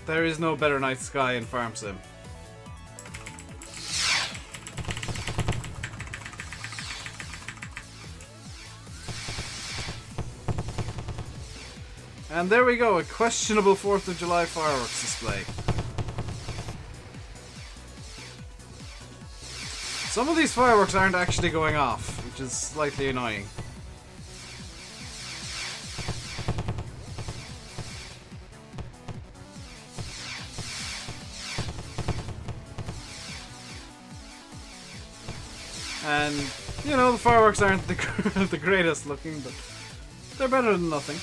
there is no better night sky in Farm Sim. And there we go, a questionable 4th of July fireworks display. Some of these fireworks aren't actually going off, which is slightly annoying. And, you know, the fireworks aren't the greatest looking, but they're better than nothing.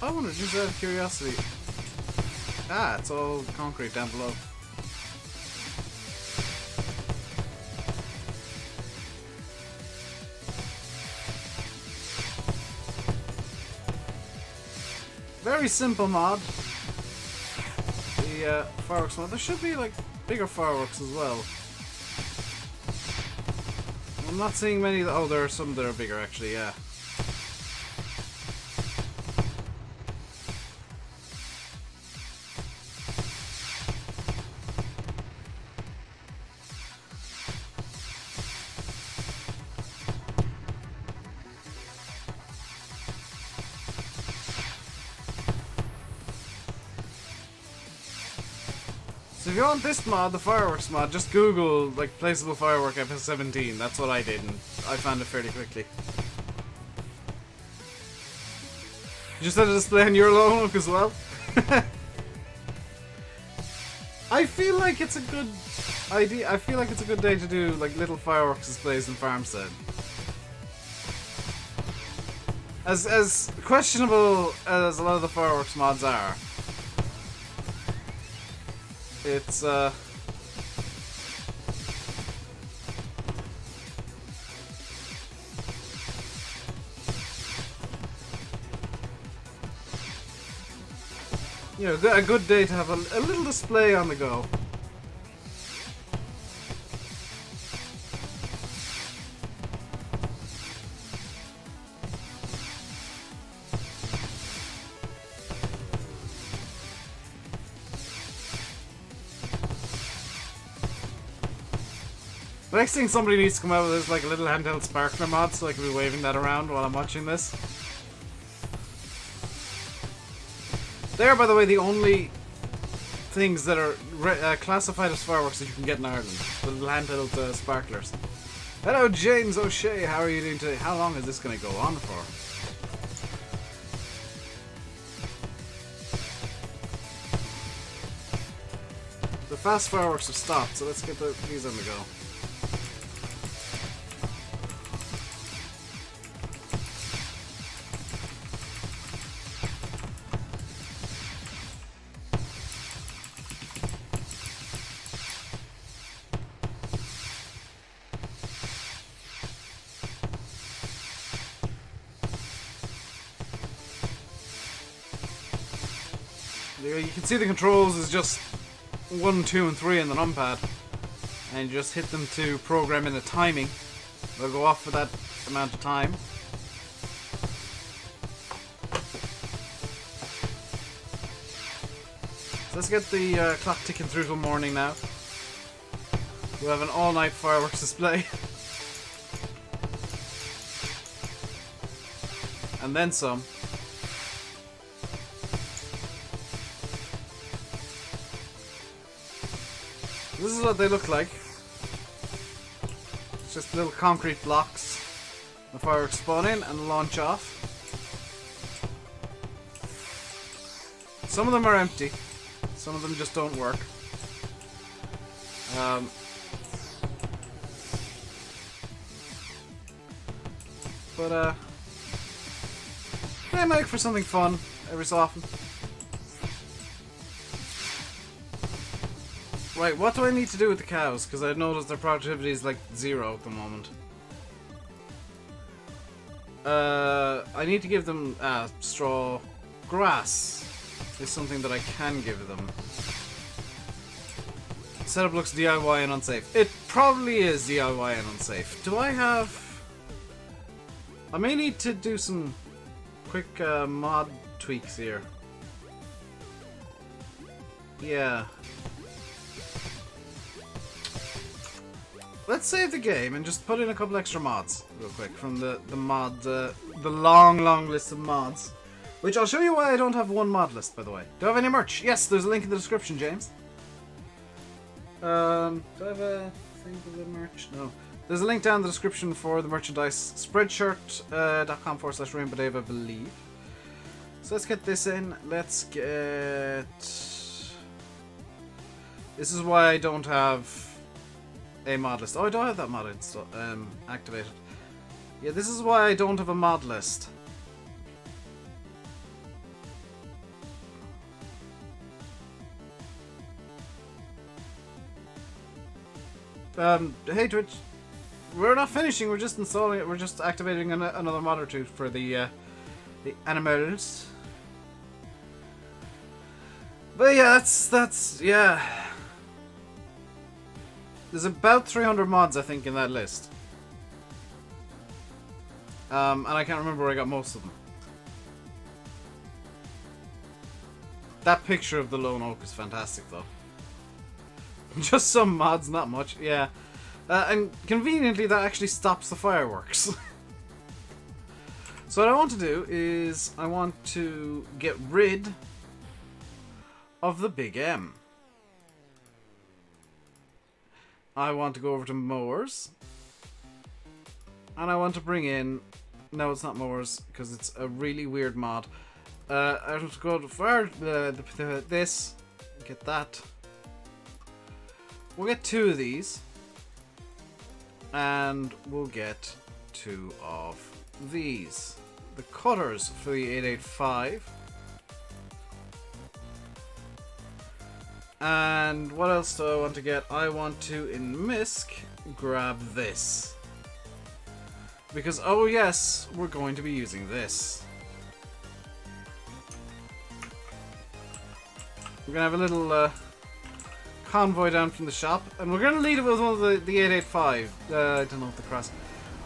I wonder, just out of curiosity. Ah, it's all concrete down below. Very simple mod. The fireworks mod. There should be like bigger fireworks as well. I'm not seeing many. Oh, there are some that are bigger actually. Yeah. So if you want this mod, the fireworks mod, just Google like placeable firework FS17. That's what I did, and I found it fairly quickly. You just had a display on your look as well. I feel like it's a good idea. I feel like it's a good day to do like little fireworks displays in Farmstead. As questionable as a lot of the fireworks mods are, it's you know, a good day to have a little display on the go. The next thing somebody needs to come out with is like a little handheld sparkler mod, so I can be waving that around while I'm watching this. They are, by the way, the only things that are classified as fireworks that you can get in Ireland. The little handheld sparklers. Hello, James O'Shea. How are you doing today? How long is this going to go on for? The fast fireworks have stopped, so let's get these on the go. You can see the controls is just 1, 2, and 3 in the numpad, and you just hit them to program in a timing. They'll go off for that amount of time. So let's get the clock ticking through till morning now. We'll have an all-night fireworks display. And then some. This is what they look like. It's just little concrete blocks. The fireworks spawn in and launch off. Some of them are empty. Some of them just don't work. They make for something fun every so often. Right, what do I need to do with the cows? Because I noticed their productivity is like 0 at the moment. I need to give them straw. Grass is something that I can give them. Setup looks DIY and unsafe. It probably is DIY and unsafe. Do I have... I may need to do some quick mod tweaks here. Yeah. Let's save the game and just put in a couple extra mods real quick from the long list of mods, which I'll show you why I don't have one mod list, by the way. Do I have any merch? Yes, there's a link in the description, James. Do I have a thing for the merch? No. There's a link down in the description for the merchandise. Spreadshirt.com/RainbowDave, I believe. So let's get this in. Let's get... This is why I don't have a mod list. Oh, I don't have that mod activated. Yeah, this is why I don't have a mod list. Hey Twitch, we're not finishing. We're just installing it. We're just activating another mod or two for the animals. But yeah, that's yeah. There's about 300 mods, I think, in that list. And I can't remember where I got most of them. That picture of the lone oak is fantastic, though. Just some mods, not much. Yeah. And conveniently, that actually stops the fireworks. So what I want to do is I want to get rid of the big M. I want to go over to mowers, and I want to bring in... No, it's not mowers, because it's a really weird mod. I want to go to fire this, get that. We'll get 2 of these, and we'll get 2 of these. the cutters for the 885. And what else do I want to get? I want to, in Misk, grab this. Because, oh yes, we're going to be using this. We're going to have a little convoy down from the shop. And we're going to lead it with one of the 885. I don't know if the cross...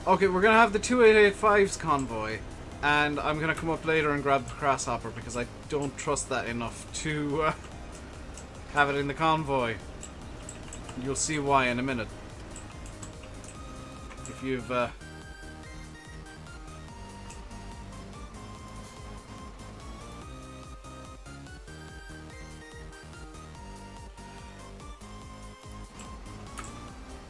Okay, we're going to have the two 885's convoy. And I'm going to come up later and grab the crosshopper because I don't trust that enough to have it in the convoy. You'll see why in a minute. If you've...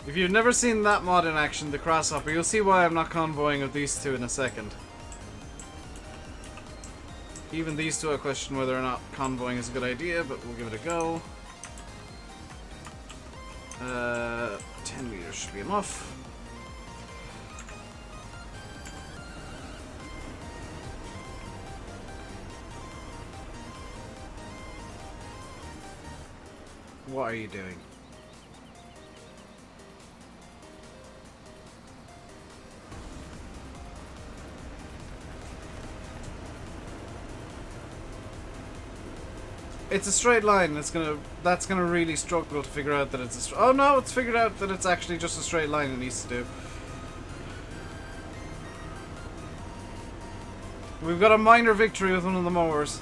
If you've never seen that mod in action, the crosshopper, you'll see why I'm not convoying of these two in a second. Even these two I question whether or not convoying is a good idea, but we'll give it a go. 10 meters should be enough. What are you doing? It's a straight line. That's gonna really struggle to figure out that it's a oh no, it's figured out that it's actually just a straight line it needs to do. We've got a minor victory with one of the mowers.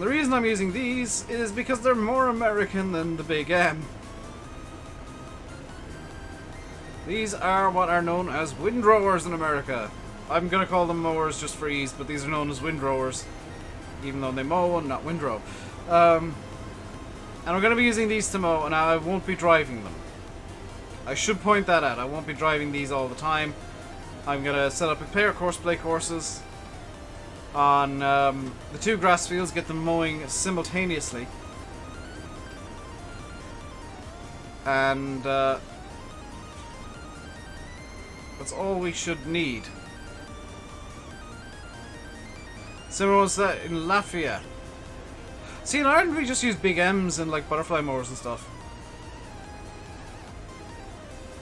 The reason I'm using these is because they're more American than the Big M. These are what are known as windrowers in America. I'm gonna call them mowers just for ease, but these are known as windrowers. Even though they mow and not windrow. And I'm going to be using these to mow, and I won't be driving them. I should point that out. I won't be driving these all the time. I'm going to set up a pair of courseplay courses on the two grass fields, get them mowing simultaneously. And that's all we should need. Similar was that in Latvia. See, in Ireland we just use big M's and like butterfly mowers and stuff.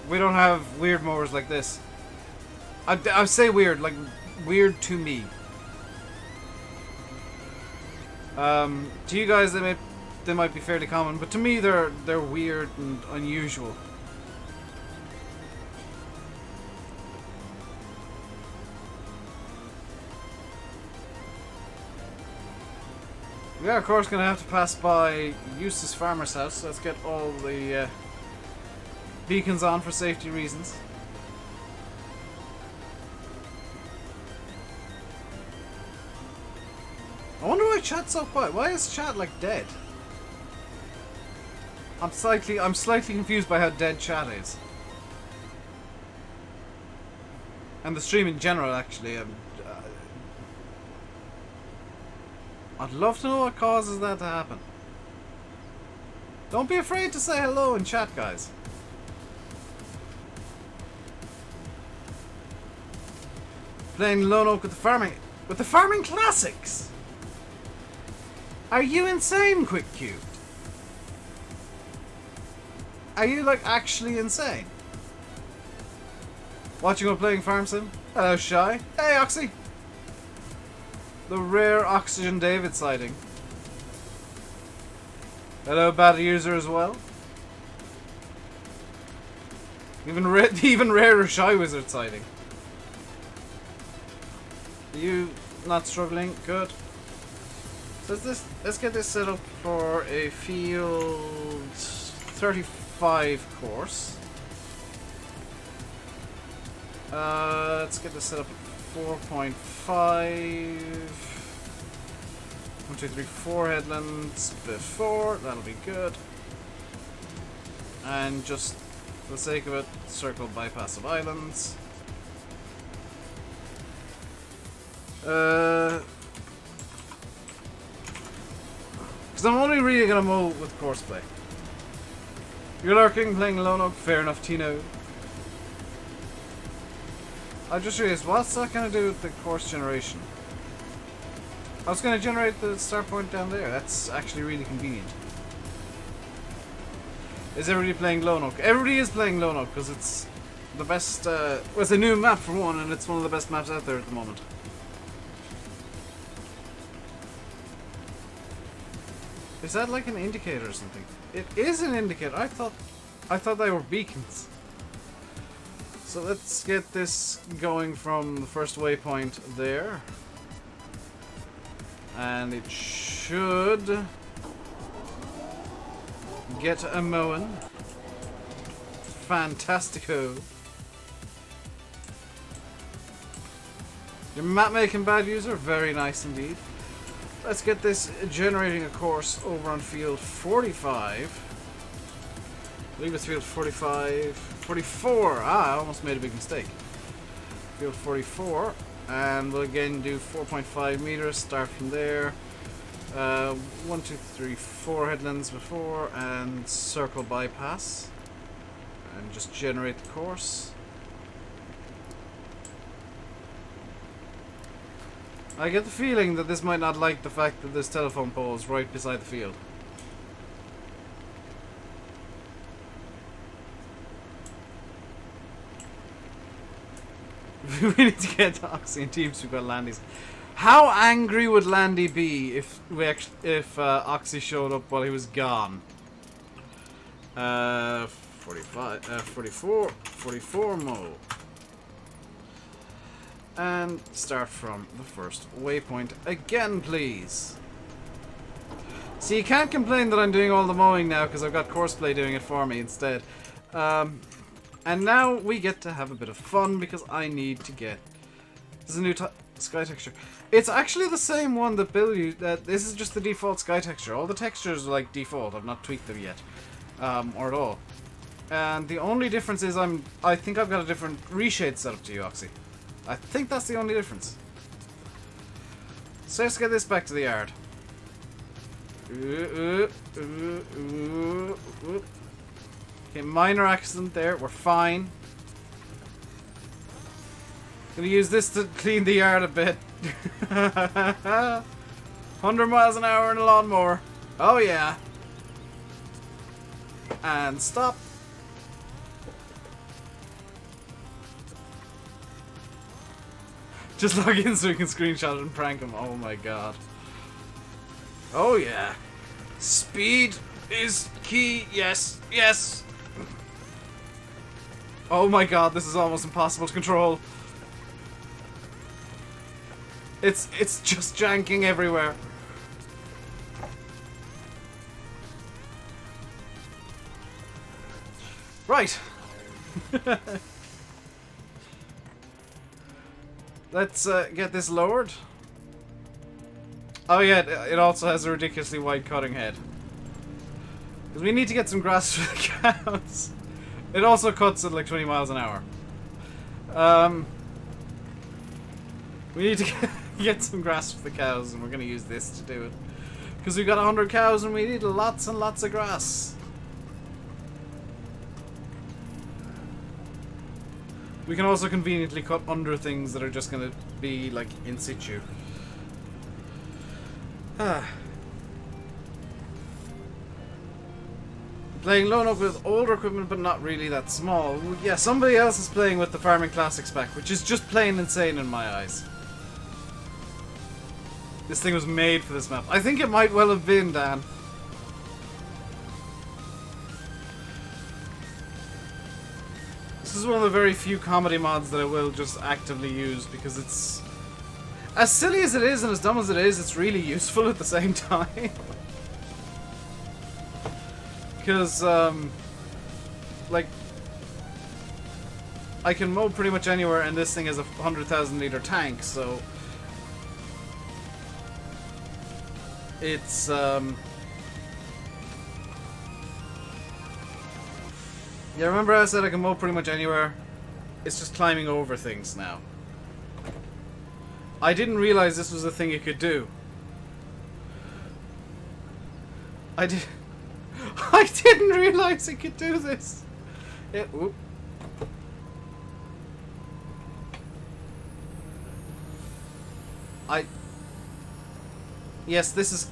We don't have weird mowers like this. I say weird, like weird to me. To you guys they might be fairly common, but to me they're weird and unusual. We are, of course, going to have to pass by Eustace Farmer's house, so let's get all the beacons on for safety reasons. I wonder why chat's so quiet. Why is chat like dead? I'm slightly confused by how dead chat is. And the stream in general, actually. I'd love to know what causes that to happen. Don't be afraid to say hello in chat, guys. Playing Lone Oak with the farming classics. Are you insane, Quick Cubed? Are you like actually insane? Watching or playing Farm Sim? Hello, Shy. Hey, Oxy. The rare Oxygen David sighting. Hello, bad user as well. Even rarer Shy Wizard sighting. Are you not struggling? Good. So let's get this set up for a field 35 course. Let's get this set up at 4.5. 1, 2, 3, 4 headlands before. That'll be good. And just for the sake of it, circle bypass of islands. Because I'm only really gonna mow with courseplay. You're lurking, playing Lone Oak. Fair enough, Tino. I just realized, what's that going to do with the course generation? I was going to generate the start point down there. That's actually really convenient. Is everybody playing Lone Oak? Everybody is playing Lone Oak because it's the best. Well, it's a new map for one, and it's one of the best maps out there at the moment. Is that like an indicator or something? It is an indicator. I thought they were beacons. So let's get this going from the first waypoint there. And it should get a Mowing. Fantastico. Your map making bad user, very nice indeed. Let's get this generating a course over on field 45. I believe it's field 45, 44. Ah, I almost made a big mistake. Field 44. And we'll again do 4.5 meters, start from there. 1, 2, 3, 4 headlands before, and circle bypass. And just generate the course. I get the feeling that this might not like the fact that this telephone pole is right beside the field. We need to get Oxy and Teams. We've got Landy's. How angry would Landy be if Oxy showed up while he was gone? 45, 44, 44 mo. And start from the first waypoint again, please. See, you can't complain that I'm doing all the mowing now because I've got Courseplay doing it for me instead. And now we get to have a bit of fun because I need to get... There's a new sky texture. It's actually the same one that Bill used. This is just the default sky texture. All the textures are like default. I've not tweaked them yet. Or at all. And the only difference is I think I've got a different reshade setup to you, Oxy. I think that's the only difference. So let's get this back to the yard. Okay, minor accident there. We're fine. Gonna use this to clean the yard a bit. 100 miles an hour in a lawnmower. Oh yeah. And stop. Just log in so we can screenshot it and prank him. Oh my god. Oh yeah. Speed is key. Yes. Yes. Oh my god, this is almost impossible to control. It's just janking everywhere. Right. Let's get this lowered. Oh yeah, it also has a ridiculously wide cutting head. Because we need to get some grass for the cows. It also cuts at like 20 miles an hour. We need to get some grass for the cows, and we're going to use this to do it. Because we've got 100 cows and we need lots and lots of grass. We can also conveniently cut under things that are just going to be like in situ. Playing Lone Oak with older equipment but not really that small. Yeah, somebody else is playing with the Farming Classics pack, which is just plain insane in my eyes. This thing was made for this map. I think it might well have been, Dan. This is one of the very few comedy mods that I will just actively use because it's... As silly as it is and as dumb as it is, it's really useful at the same time. Because, like, I can mow pretty much anywhere and this thing has a 100,000 litre tank, so... It's, Yeah, remember I said I can mow pretty much anywhere? It's just climbing over things now. I didn't realize this was a thing you could do. I didn't realize it could do this. Whoop. Yes, this is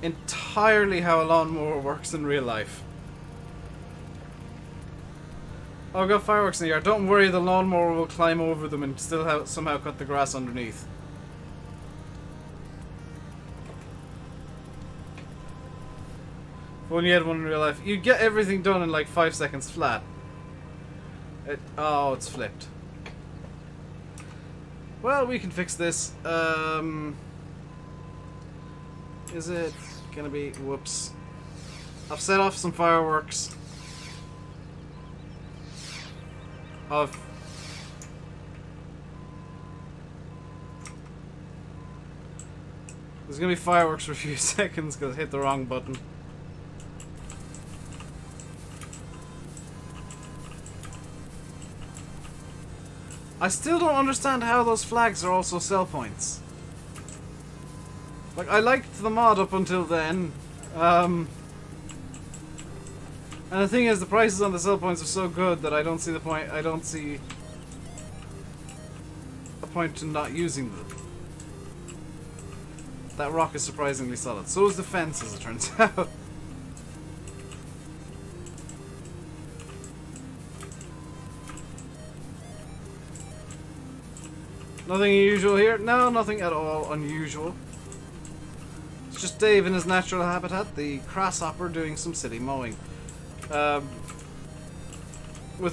entirely how a lawnmower works in real life. Oh, I've got fireworks in the yard. Don't worry, the lawnmower will climb over them and still somehow cut the grass underneath. When you had one in real life, you'd get everything done in like 5 seconds flat. Oh, it's flipped. Well, we can fix this. Is it gonna be... Whoops. I've set off some fireworks. There's gonna be fireworks for a few seconds because I hit the wrong button. I still don't understand how those flags are also sell points. Like, I liked the mod up until then. And the thing is, the prices on the sell points are so good that I don't see the point. I don't see a point to not using them. That rock is surprisingly solid. So is the fence, as it turns out. Nothing unusual here? No, nothing at all unusual. It's just Dave in his natural habitat, the grasshopper doing some city mowing. With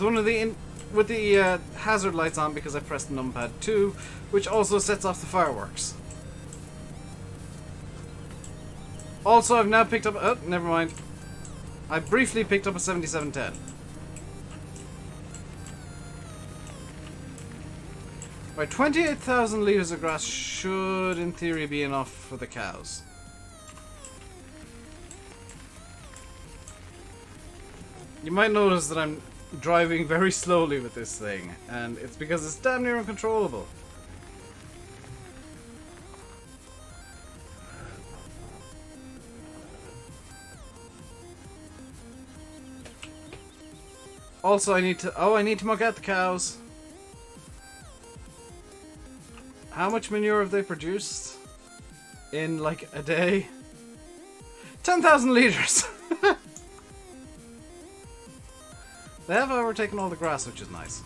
the hazard lights on because I pressed numpad 2, which also sets off the fireworks. Also, I've now picked up... Oh, never mind. I briefly picked up a 7710. Right, 28,000 litres of grass should, in theory, be enough for the cows. You might notice that I'm driving very slowly with this thing, and it's because it's damn near uncontrollable. Also, I need to muck out the cows. How much manure have they produced in like a day? 10,000 litres. They have overtaken all the grass, which is nice.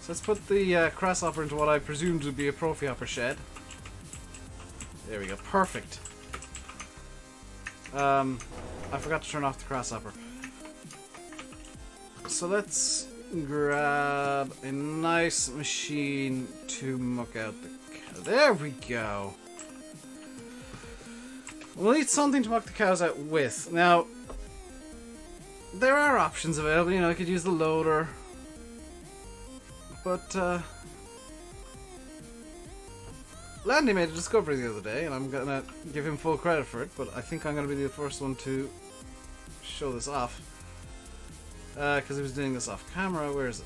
So let's put the grasshopper into what I presume to be a trophy hopper shed. There we go, perfect. I forgot to turn off the grasshopper. So let's grab a nice machine to muck out the cow. There we go. We'll need something to muck the cows out with. Now, there are options available. You know, I could use the loader. But, Landy made a discovery the other day, and I'm gonna give him full credit for it, but I think I'm gonna be the first one to show this off. Because he was doing this off camera. Where is it?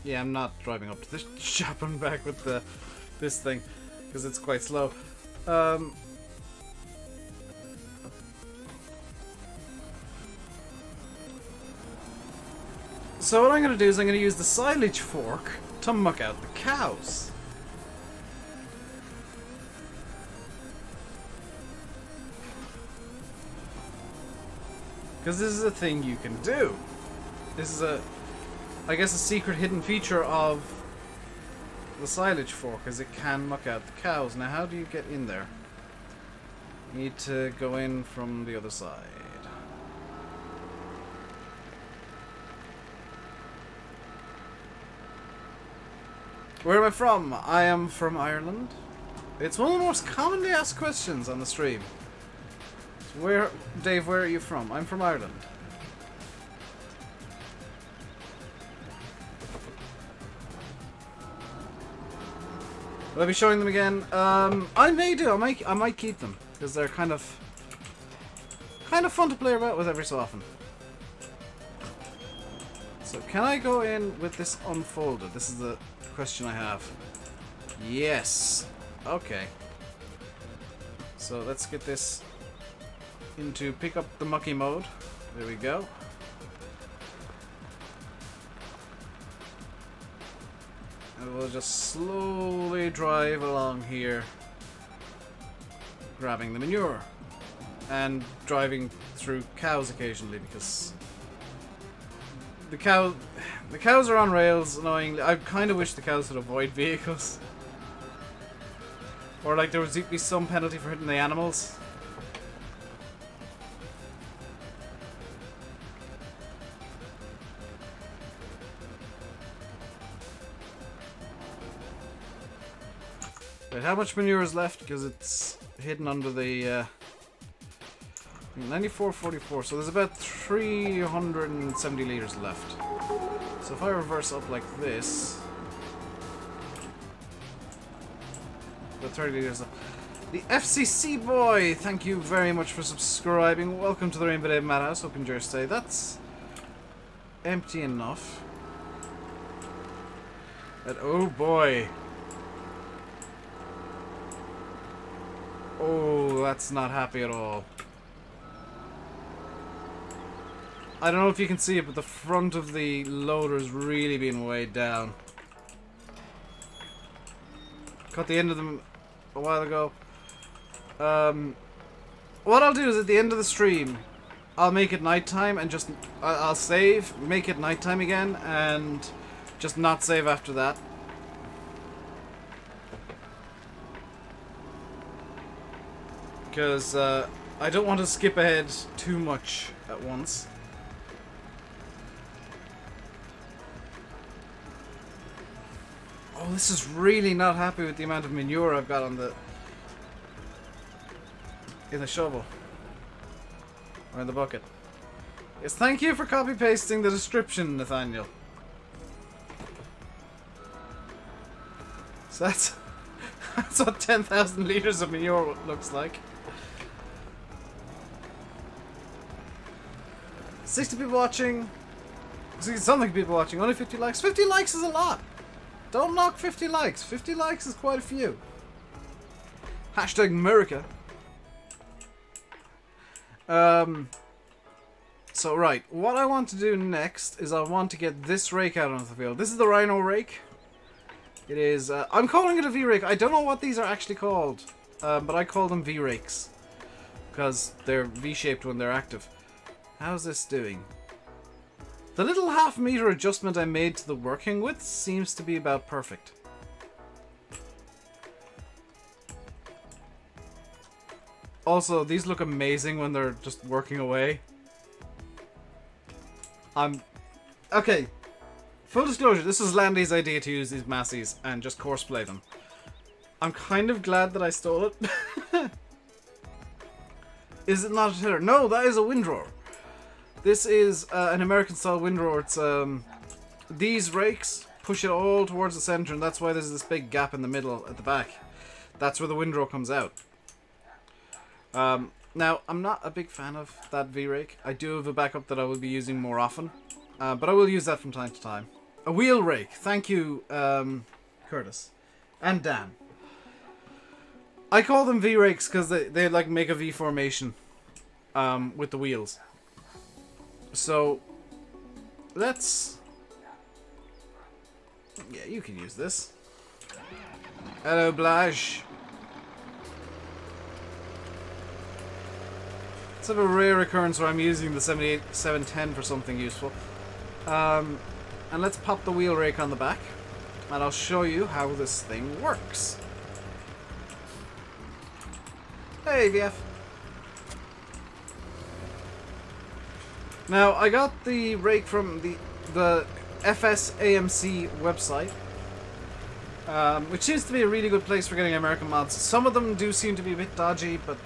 Yeah, I'm not driving up to the shop and back with this thing, because it's quite slow. So what I'm going to do is I'm going to use the silage fork to muck out the cows. Because this is a thing you can do. This is I guess a secret hidden feature of the silage fork is it can muck out the cows. Now how do you get in there? You need to go in from the other side. Where am I from? I am from Ireland. It's one of the most commonly asked questions on the stream. Where, Dave, where are you from? I'm from Ireland. Will I be showing them again? I may do. I might keep them because they're kind of fun to play about with every so often. So can I go in with this unfolded? This is the question I have. Yes. Okay. So let's get this into pick up the mucky mode. There we go. And we'll just slowly drive along here, grabbing the manure. And driving through cows occasionally, because the cows are on rails, annoyingly. I kind of wish the cows would avoid vehicles. Or like there would be some penalty for hitting the animals. Wait, how much manure is left? Because it's hidden under the 94.44, so there's about 370 litres left. So if I reverse up like this, about 30 litres left. The FCC boy, thank you very much for subscribing. Welcome to the RainbowDave Madhouse. Hope you enjoy your stay. That's empty enough. And oh boy. Oh, that's not happy at all. I don't know if you can see it, but the front of the loader's really been weighed down. Cut the end of them a while ago. What I'll do is at the end of the stream, I'll make it nighttime and just... I'll save, make it nighttime again, and just not save after that. Because I don't want to skip ahead too much at once. Oh, this is really not happy with the amount of manure I've got on the... in the shovel. Or in the bucket. Yes, thank you for copy-pasting the description, Nathaniel. So that's... that's what 10,000 litres of manure looks like. 60 people watching. Something people watching. Only 50 likes. 50 likes is a lot. Don't knock 50 likes. 50 likes is quite a few. Hashtag America. So right, what I want to do next is I want to get this rake out onto the field. This is the Rhino rake. It is, I'm calling it a V-rake. I don't know what these are actually called, but I call them V-rakes because they're V-shaped when they're active. How's this doing? The little half-meter adjustment I made to the working width seems to be about perfect. Also, these look amazing when they're just working away. Okay. Full disclosure, this was Landy's idea to use these massies and just course-play them. I'm kind of glad that I stole it. Is it not a tiller? No, that is a windrower. This is an American-style windrower. It's these rakes push it all towards the center, and that's why there's this big gap in the middle at the back. That's where the windrow comes out. Now, I'm not a big fan of that V-rake. I do have a backup that I will be using more often, but I will use that from time to time. A wheel rake. Thank you, Curtis. And Dan. I call them V-rakes because they like make a V formation with the wheels. So, let's... yeah, you can use this. Hello, Blage. Let's have a rare occurrence where I'm using the 710 for something useful. And let's pop the wheel rake on the back. And I'll show you how this thing works. Hey, VF. Now, I got the rake from the FSAMC website, which seems to be a really good place for getting American mods. Some of them do seem to be a bit dodgy, but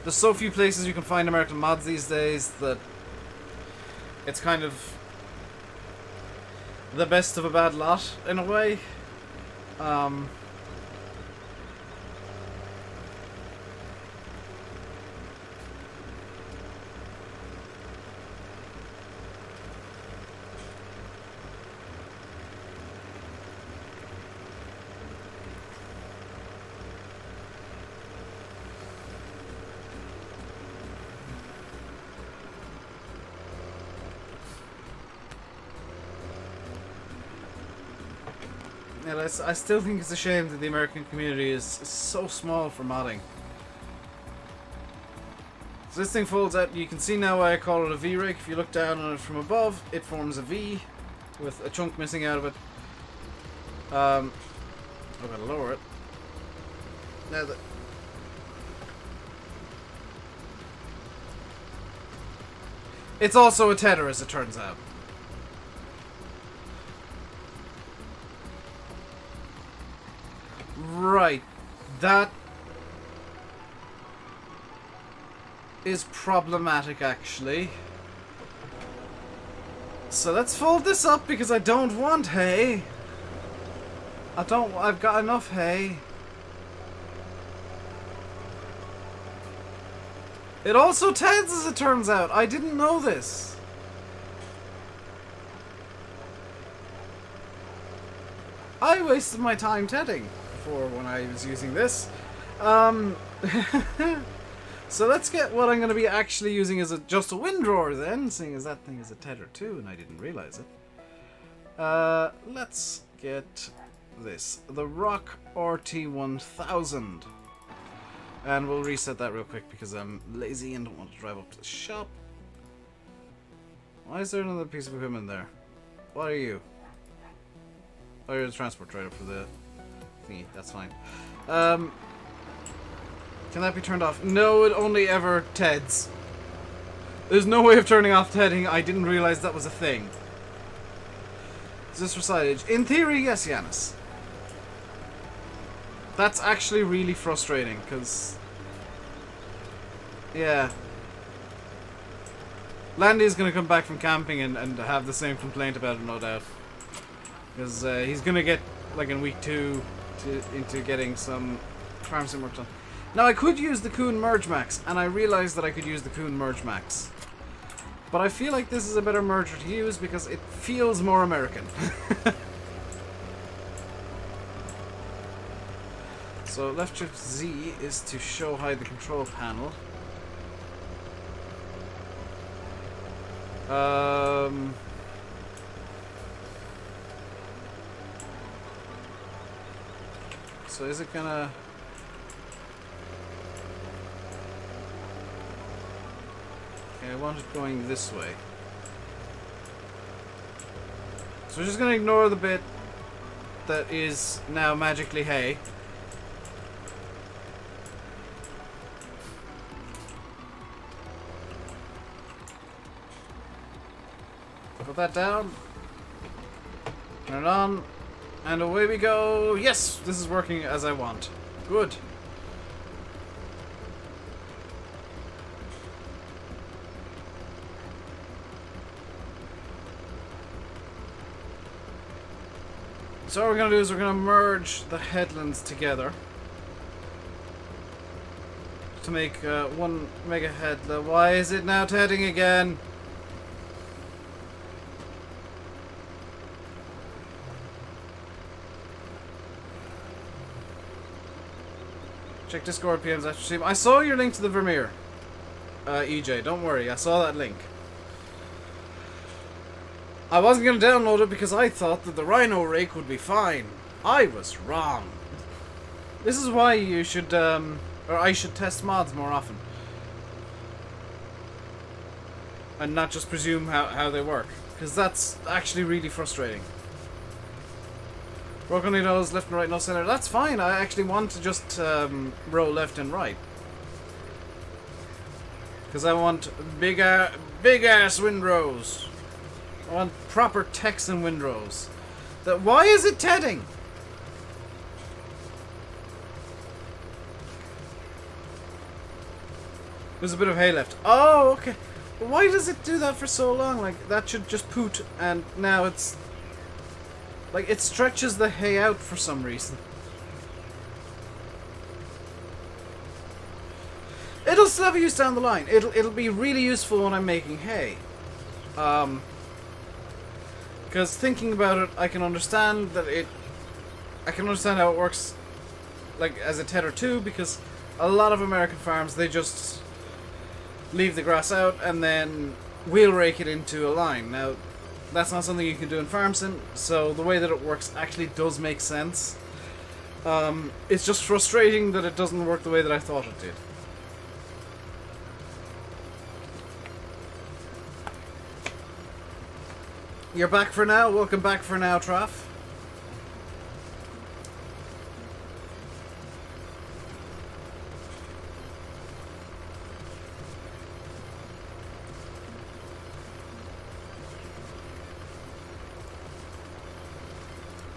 there's so few places you can find American mods these days that it's kind of the best of a bad lot, in a way. And I still think it's a shame that the American community is so small for modding. So this thing folds out. You can see now why I call it a V-rake. If you look down on it from above, it forms a V with a chunk missing out of it. I've got to lower it. Now that it's also a tether, as it turns out. Right, that is problematic, actually. So let's fold this up because I don't want hay. I've got enough hay. It also teds, as it turns out. I didn't know this. I wasted my time tedding before when I was using this. So let's get what I'm going to be actually using as just a windrower then, seeing as that thing is a tether too and I didn't realize it. Let's get this. The Rock RT1000. And we'll reset that real quick because I'm lazy and don't want to drive up to the shop. Why is there another piece of equipment there? What are you? Oh, you're the transport driver for the thingy. That's fine. Can that be turned off? No, it only ever TEDs. There's no way of turning off tedding. I didn't realize that was a thing. Is this for silage? In theory, yes, Yanis. That's actually really frustrating, because... yeah. Landy is going to come back from camping and have the same complaint about it, no doubt. Because he's going to get, like in week 2, into getting some farm sim work done. Now, I could use the Coon Merge Max, and I realized that I could use the Coon Merge Max. But I feel like this is a better merger to use because it feels more American. So left shift Z is to show hide the control panel. So is it gonna... okay, I want it going this way. So we're just gonna ignore the bit that is now magically hay. Put that down. Turn it on. And away we go. Yes! This is working as I want. Good. So what we're going to do is we're going to merge the headlands together to make one mega headland. Why is it now tedding again? Check Discord PMs after stream. I saw your link to the Vermeer, EJ. Don't worry, I saw that link. I wasn't going to download it because I thought that the Rhino rake would be fine. I was wrong. This is why you should, or I should test mods more often. And not just presume how they work. Because that's actually really frustrating. Broken nose, left and right, no center. That's fine. I actually want to just row left and right. Because I want big ass windrows. I want proper Texan windrows. Why is it tedding? There's a bit of hay left. Oh, okay. But why does it do that for so long? Like, that should just poot, and now it's... like, it stretches the hay out for some reason. It'll still have a use down the line. It'll be really useful when I'm making hay. Because thinking about it, I can understand that I can understand how it works, like, as a tether too, because a lot of American farms, they just leave the grass out and then wheel rake it into a line. Now, That's not something you can do in Farm Sim, so the way that it works actually does make sense. It's just frustrating that it doesn't work the way that I thought it did. You're back for now? Welcome back for now, Traff.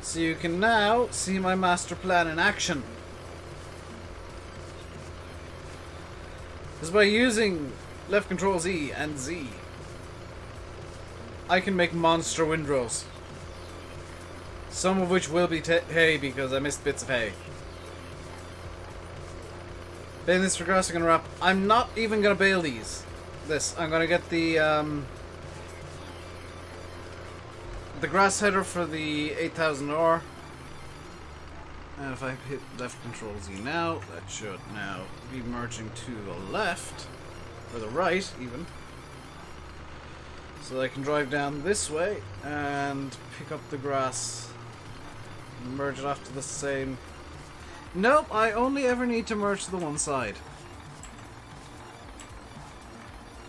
So you can now see my master plan in action. Because by using left control Z and Z, I can make monster windrows. Some of which will be hay because I missed bits of hay. Baling this for grass, I'm gonna wrap. I'm not even gonna bale this. I'm gonna get the grass header for the 8000 ore. And if I hit left control Z now, that should now be merging to the left, or the right even. So I can drive down this way and pick up the grass and merge it off to the same. Nope, I only ever need to merge to the one side,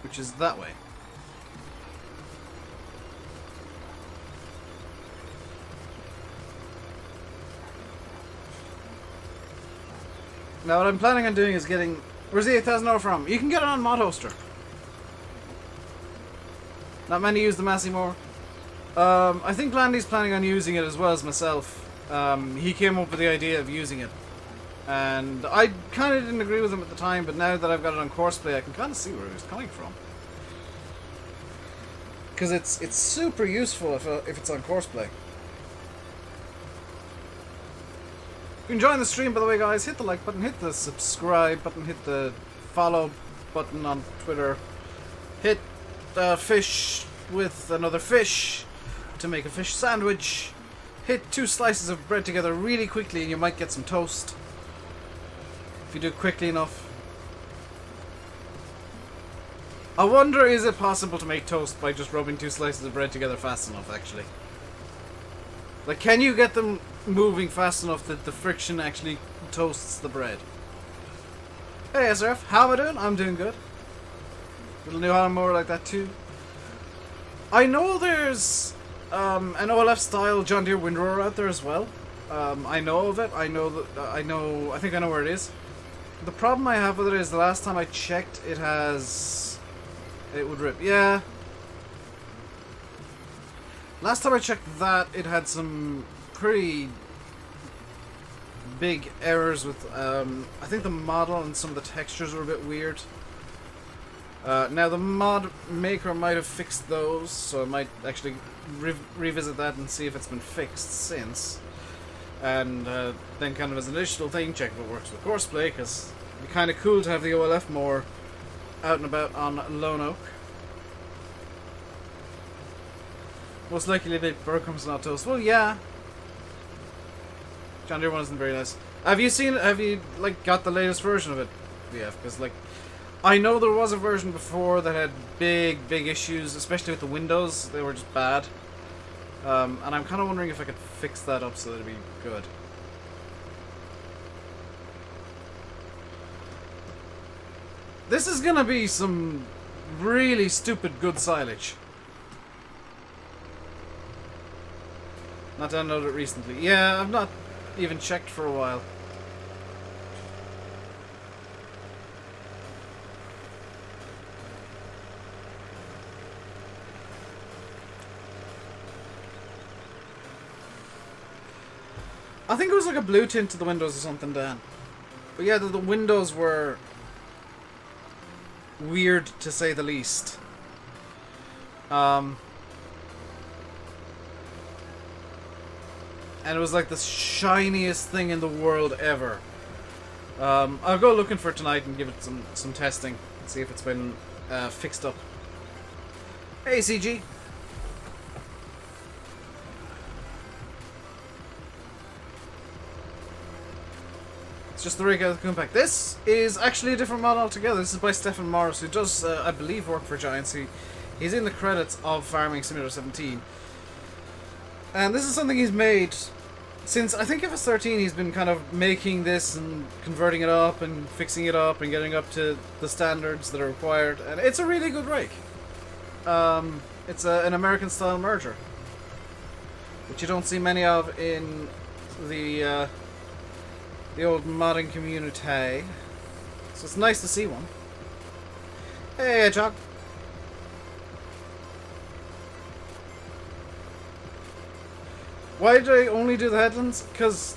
which is that way. Now what I'm planning on doing is getting... Where's the 8000 ore from? You can get it on Mod Hoster. Not many use the Massey more. I think Landy's planning on using it as well as myself. He came up with the idea of using it. And I kind of didn't agree with him at the time, but now that I've got it on Courseplay, I can kind of see where he was coming from. Because it's super useful if it's on Courseplay. If you're enjoying the stream, by the way, guys, hit the like button, hit the subscribe button, hit the follow button on Twitter, hit fish with another fish to make a fish sandwich, hit 2 slices of bread together really quickly and you might get some toast. If you do it quickly enough. I wonder, is it possible to make toast by just rubbing 2 slices of bread together fast enough, actually? Like, can you get them moving fast enough that the friction actually toasts the bread? Hey SRF, how am I doing? I'm doing good. Little new lawnmower like that too. I know there's an OLF style John Deere windrower out there as well. I know of it. I think I know where it is. The problem I have with it is the last time I checked, it would rip. Yeah. Last time I checked that, it had some pretty big errors with, I think the model and some of the textures were a bit weird. Now the mod maker might have fixed those, so I might actually revisit that and see if it's been fixed since. And then kind of as an additional thing, check if it works with Courseplay, because it'd be kind of cool to have the OLF more out and about on Lone Oak. Most likely the bird comes not toast. Well, yeah. John Deere one isn't very nice. Have you like got the latest version of it? Yeah, because like I know there was a version before that had big issues, especially with the windows. They were just bad. And I'm kind of wondering if I could fix that up so that it'd be good. This is gonna be some really stupid good silage. Not downloaded it recently. Yeah, I've not even checked for a while. I think it was like a blue tint to the windows or something, Dan. But yeah, the windows were weird to say the least. And it was like the shiniest thing in the world ever. I'll go looking for it tonight and give it some testing and see if it's been fixed up. Hey CG. It's just the rig out of the compact. This is actually a different model altogether. This is by Stephen Morris, who does, I believe, work for Giants. He He's in the credits of Farming Simulator 17. And this is something he's made since, I think, FS13. He's been kind of making this and converting it up and fixing it up and getting up to the standards that are required. And it's a really good rake. It's an American-style merger, which you don't see many of in the old modding community. So it's nice to see one. Hey, Chuck. Why did I only do the headlands? Because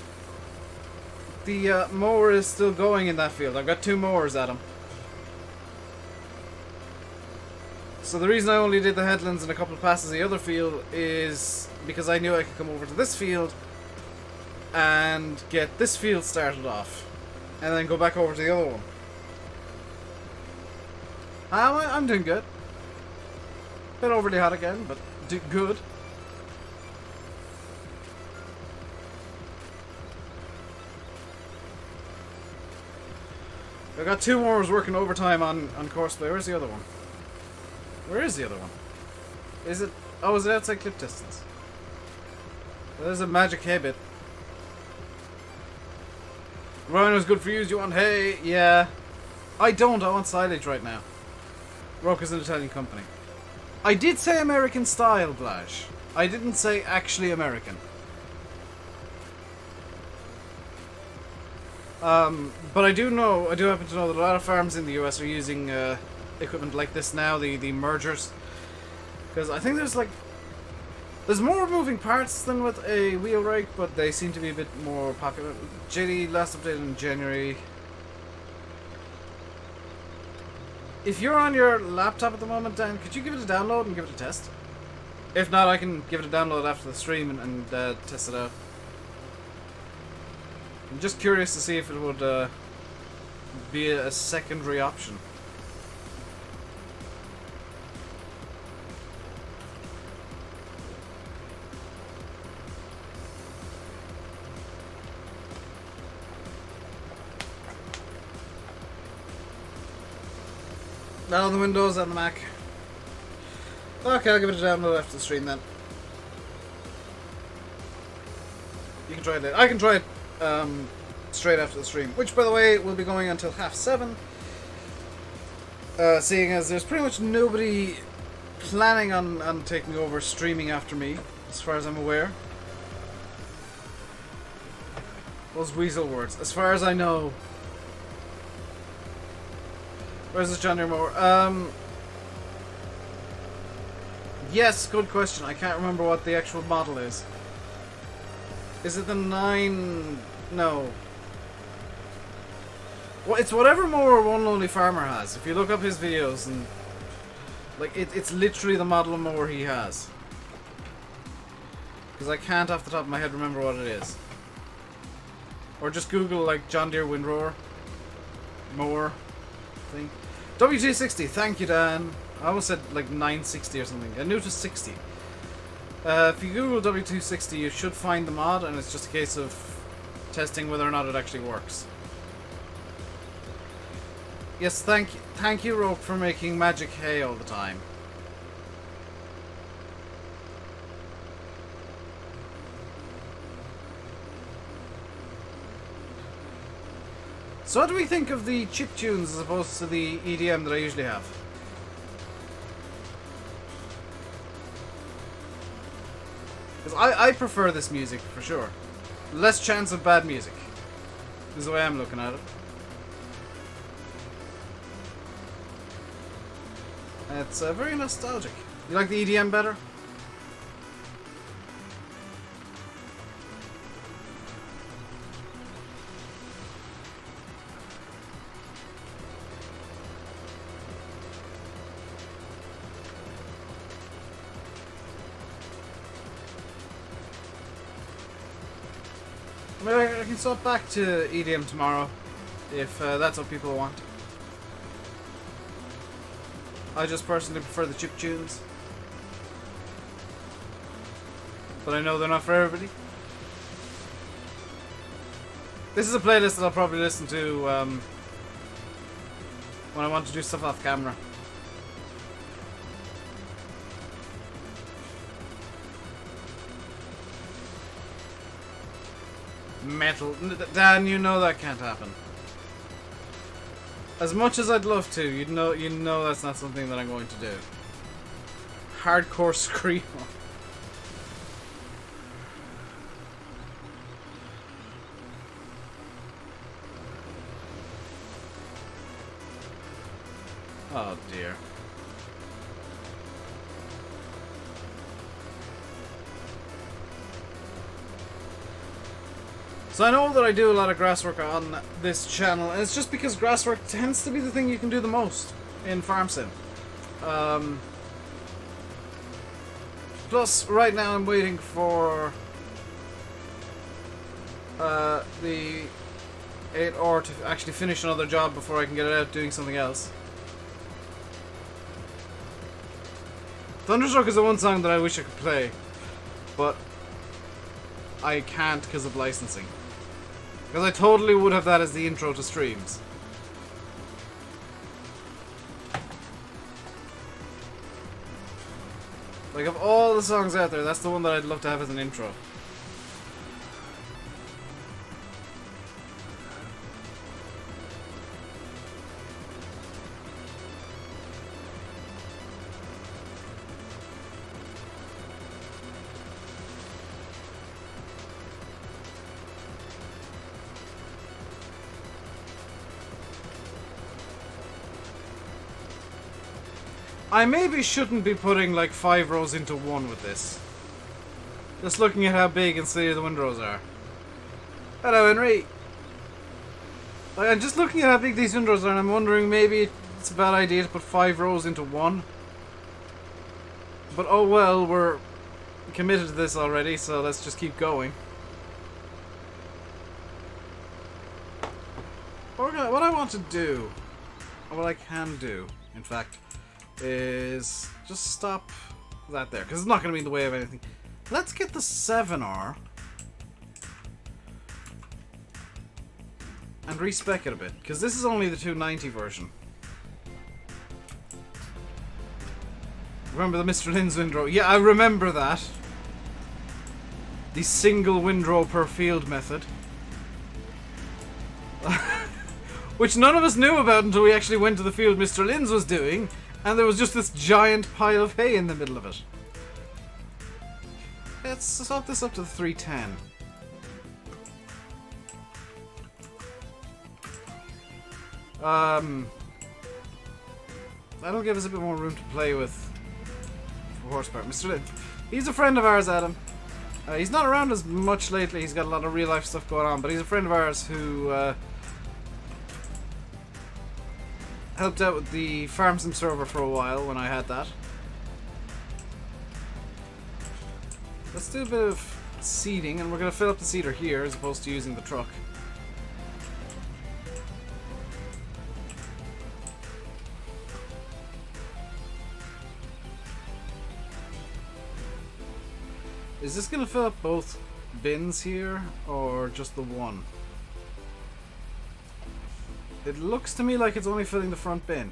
the mower is still going in that field. I've got 2 mowers at him. So the reason I only did the headlands and a couple of passes the other field is because I knew I could come over to this field and get this field started off and then go back over to the other one. I'm doing good. Bit overly hot again, but good. I've got 2 mowers working overtime on Courseplay. Where's the other one? Where is the other one? Is it... Oh, is it outside clip distance? There's a magic hay bit. Rhino's good for you. Do you want hay? Yeah. I don't. I want silage right now. Roka's an Italian company. I did say American style, Blash. I didn't say actually American. But I do happen to know that a lot of farms in the US are using equipment like this now, the mergers. Because I think there's more moving parts than with a wheel rake, but they seem to be a bit more popular. JD last updated in January. If you're on your laptop at the moment, Dan, could you give it a download and give it a test? If not, I can give it a download after the stream and test it out. I'm just curious to see if it would be a secondary option. Not on the Windows, on the Mac. Okay, I'll give it a download after the stream then. You can try it. I can try it straight after the stream, which, by the way, will be going until 7:30. Seeing as there's pretty much nobody planning on taking over streaming after me, as far as I'm aware. Those weasel words. As far as I know. Where's this John Deere mower? Yes, good question. I can't remember what the actual model is. Is it the 9... No. Well, it's whatever mower One Lonely Farmer has. If you look up his videos and... Like, it's literally the model of mower he has. Because I can't off the top of my head remember what it is. Or just Google, like, John Deere windrower. Mower. Thing. W260, thank you, Dan. I almost said like 960 or something. I knew it was 60. If you Google W260, you should find the mod, and it's just a case of testing whether or not it actually works. Yes, thank you, Rope, for making magic hay all the time. So what do we think of the chip tunes as opposed to the EDM that I usually have? Because I prefer this music, for sure. Less chance of bad music. This is the way I'm looking at it. It's very nostalgic. You like the EDM better? I can swap back to EDM tomorrow, if that's what people want. I just personally prefer the chip tunes. But I know they're not for everybody. This is a playlist that I'll probably listen to when I want to do stuff off camera. Metal. Dan, you know that can't happen. As much as I'd love to, you know that's not something that I'm going to do. Hardcore scream. Oh dear. So I know that I do a lot of grasswork on this channel, and it's just because grasswork tends to be the thing you can do the most in Farm Sim. Plus, right now I'm waiting for the 8R to actually finish another job before I can get it out doing something else. Thunderstruck is the one song that I wish I could play, but I can't because of licensing. Because I totally would have that as the intro to streams. Like, of all the songs out there, that's the one that I'd love to have as an intro. I maybe shouldn't be putting like 5 rows into one with this. Just looking at how big and skinny the windrows are. Hello, Henry. Like, I'm just looking at how big these windrows are, and I'm wondering maybe it's a bad idea to put 5 rows into one. But oh well, we're committed to this already, so let's just keep going. What I want to do, or what I can do, in fact, is just stop that there, because it's not going to be in the way of anything. Let's get the 7R and respec it a bit, because this is only the 290 version. Remember the Mr. Lynn's windrow? Yeah, I remember that. The single windrow per field method. Which none of us knew about until we actually went to the field Mr. Lynn's was doing, and there was just this giant pile of hay in the middle of it. Let's sort this up to the 310. That'll give us a bit more room to play with for horsepower. Mr. Lynn, he's a friend of ours, Adam. He's not around as much lately, he's got a lot of real life stuff going on, but he's a friend of ours who helped out with the Farm Sim server for a while when I had that. Let's do a bit of seeding, and we're going to fill up the seeder here as opposed to using the truck. Is this going to fill up both bins here, or just the one? It looks to me like it's only filling the front bin.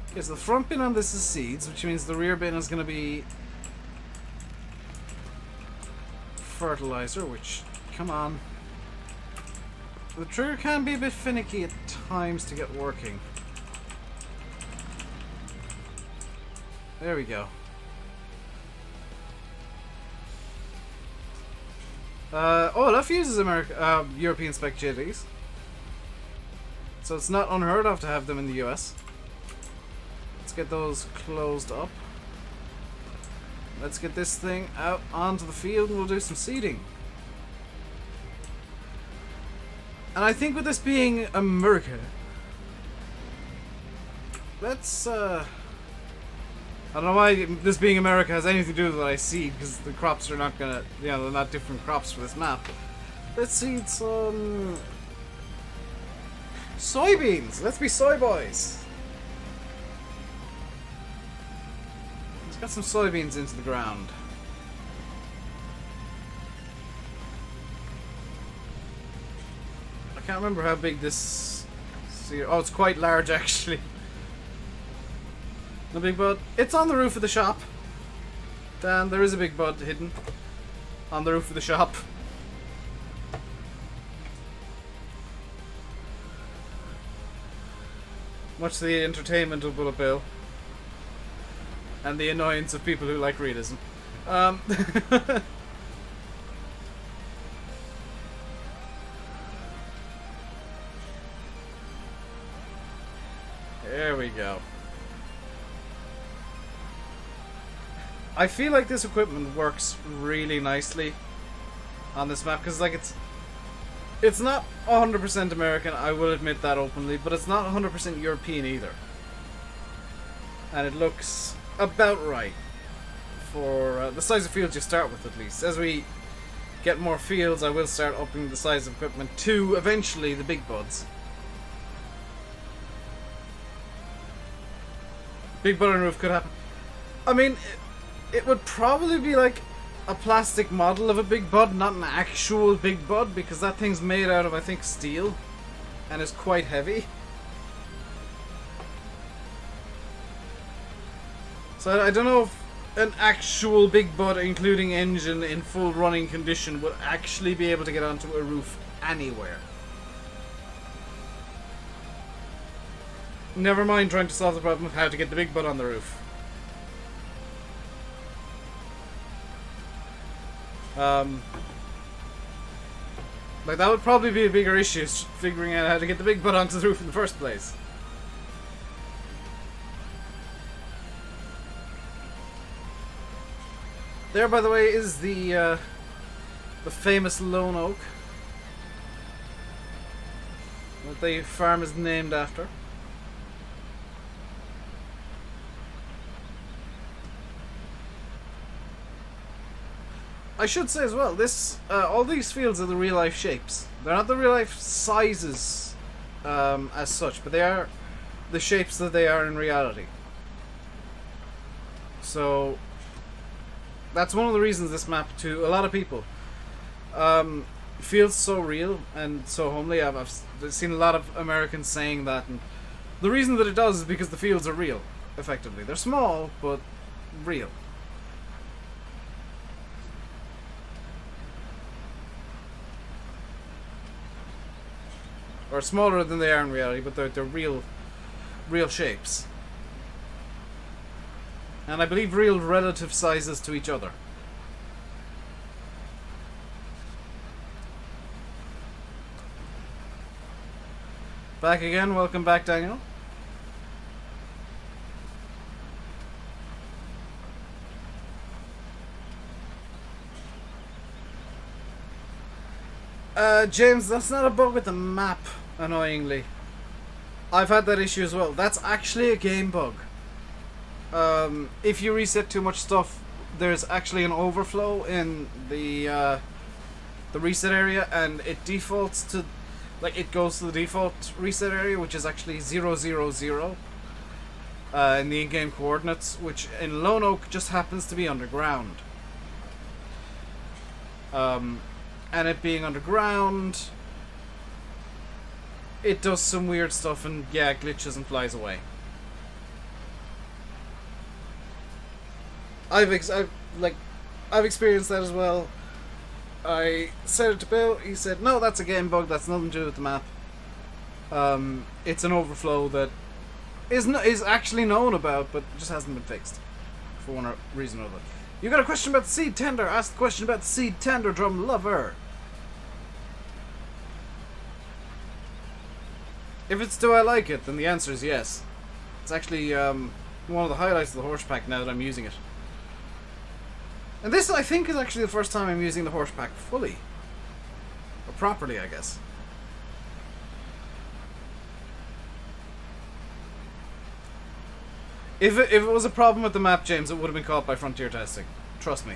Okay, so the front bin on this is seeds, which means the rear bin is going to be fertilizer, which, come on. The trigger can be a bit finicky at times to get working. There we go. Oh, that uses European spec JDs. So it's not unheard of to have them in the US. Let's get those closed up. Let's get this thing out onto the field and we'll do some seeding. And I think with this being America, let's I don't know why this being America has anything to do with what I seed, because the crops are not gonna, you know, they're not different crops for this map. Let's seed some soybeans. Let's be soy boys. Let's get some soybeans into the ground. I can't remember how big this. Oh, it's quite large actually. No big bud. It's on the roof of the shop. Dan, there is a big bud hidden on the roof of the shop. Much to the entertainment of BulletBill. And the annoyance of people who like realism. There we go. I feel like this equipment works really nicely on this map, because like it's not 100% American, I will admit that openly, but it's not 100% European either. And it looks about right for the size of fields you start with, at least. As we get more fields, I will start upping the size of equipment to eventually the big buds. Big bud on roof could happen. I mean, it would probably be like a plastic model of a big bud, not an actual big bud, because that thing's made out of, I think, steel and is quite heavy. So I don't know if an actual big bud, including engine in full running condition, would actually be able to get onto a roof anywhere. Never mind trying to solve the problem of how to get the big bud on the roof. Like, that would probably be a bigger issue, is figuring out how to get the big bud onto the roof in the first place. There, by the way, is the famous lone oak that the farm is named after. I should say as well, this all these fields are the real life shapes. They're not the real life sizes as such, but they are the shapes that they are in reality. So that's one of the reasons this map, to a lot of people, feels so real and so homely. I've seen a lot of Americans saying that, and the reason that it does is because the fields are real, effectively. They're small, but real. Or smaller than they are in reality, but they're real shapes. And I believe real relative sizes to each other. Back again, welcome back, Daniel. James, that's not a bug with the map, annoyingly. I've had that issue as well. That's actually a game bug. If you reset too much stuff, there's actually an overflow in the reset area, and it defaults to, like, it goes to the default reset area, which is actually 000 in the in-game coordinates, which in Lone Oak just happens to be underground. And it being underground, it does some weird stuff and, yeah, glitches and flies away. I've experienced that as well. I said it to Bill, he said, no, that's a game bug, that's nothing to do with the map. It's an overflow that is actually known about, but just hasn't been fixed for one reason or other. You got a question about the seed tender? Ask the question about the seed tender, drum lover. If it's do I like it, then the answer is yes. It's actually one of the highlights of the horse pack now that I'm using it. And this, I think, is actually the first time I'm using the horse pack fully. Or properly, I guess. If it was a problem with the map, James, it would have been caught by Frontier Testing. Trust me.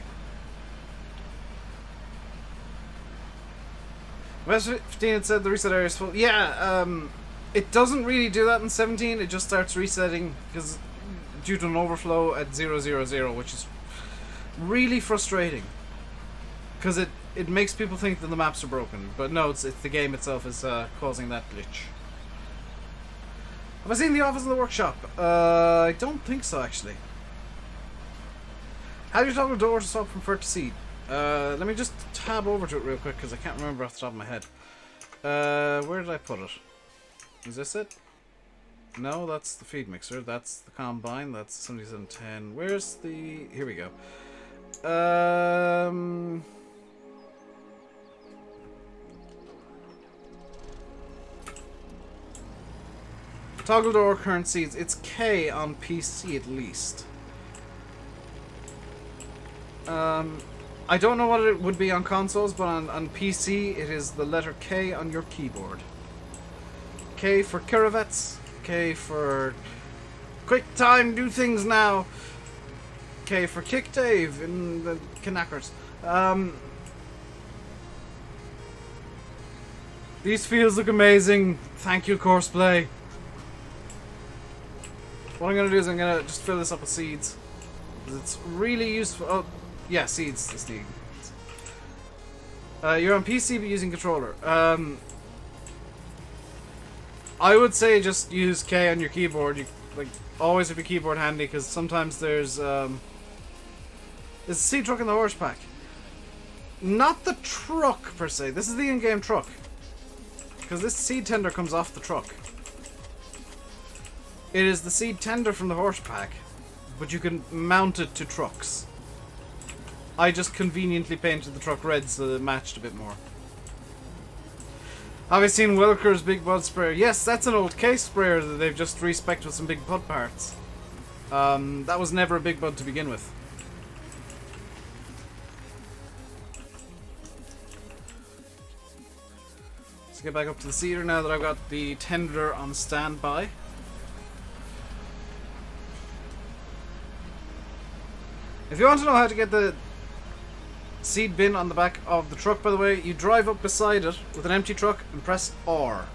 West 15 had said the reset area is full. Yeah, it doesn't really do that in 17. It just starts resetting because due to an overflow at 000, which is really frustrating. Because it makes people think that the maps are broken. But no, it's the game itself is causing that glitch. Have I seen The Office in the Workshop? I don't think so, actually. How do you toggle door to swap from fur to seed? Let me just tab over to it real quick because I can't remember off the top of my head. Where did I put it? Is this it? No, that's the feed mixer. That's the combine. That's 7710. Where's the... Here we go. Toggle door current seeds. It's K on PC at least. I don't know what it would be on consoles, but on PC it is the letter K on your keyboard. K for Kiravets. K for quick time, do things now. K for Kick Dave in the Knackers. These fields look amazing. Thank you, Courseplay. What I'm going to do is I'm going to just fill this up with seeds. Because it's really useful. Oh, yeah, seeds. This thing. You're on PC but using controller. I would say just use K on your keyboard. You always have your keyboard handy because sometimes there's a seed truck in the horse pack. Not the truck per se. This is the in-game truck. Because this seed tender comes off the truck. It is the seed tender from the horse pack, but you can mount it to trucks. I just conveniently painted the truck red so it matched a bit more. Have you seen Welker's Big Bud Sprayer? Yes, that's an old case sprayer that they've just respec'd with some big bud parts. That was never a big bud to begin with. Let's get back up to the seeder now that I've got the tender on standby. If you want to know how to get the seed bin on the back of the truck, by the way, you drive up beside it with an empty truck and press R.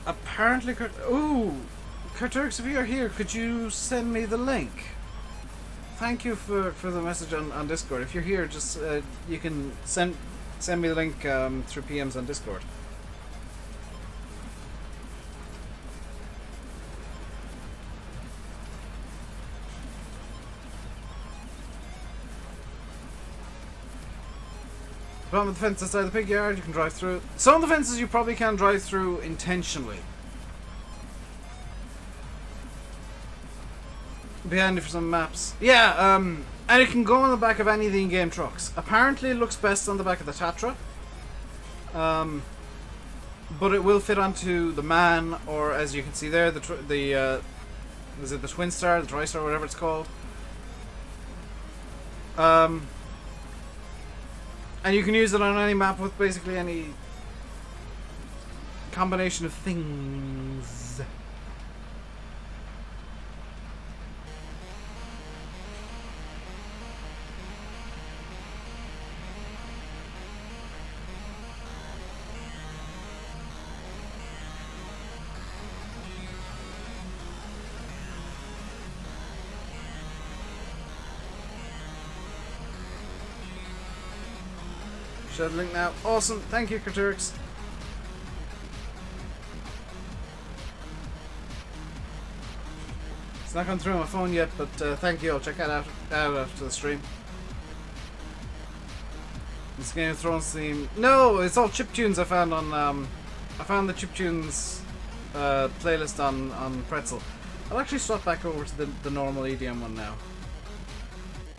Apparently, ooh, Kurturks, if you're here, could you send me the link? Thank you for the message on Discord. If you're here, just you can send me the link through PMs on Discord. On the fence outside the pig yard, you can drive through. Some of the fences you probably can drive through intentionally. Be handy for some maps. Yeah, and it can go on the back of any of the in-game trucks. Apparently it looks best on the back of the Tatra. But it will fit onto the Man, or as you can see there, was it the Twin Star, the TriStar, whatever it's called. And you can use it on any map with basically any combination of things. Share the link now. Awesome. Thank you, Kurturks. It's not gone through on my phone yet, but thank you. I'll check that out after the stream. This Game of Thrones theme. No, it's all chiptunes I found on. I found the chiptunes playlist on Pretzel. I'll actually swap back over to the normal EDM one now.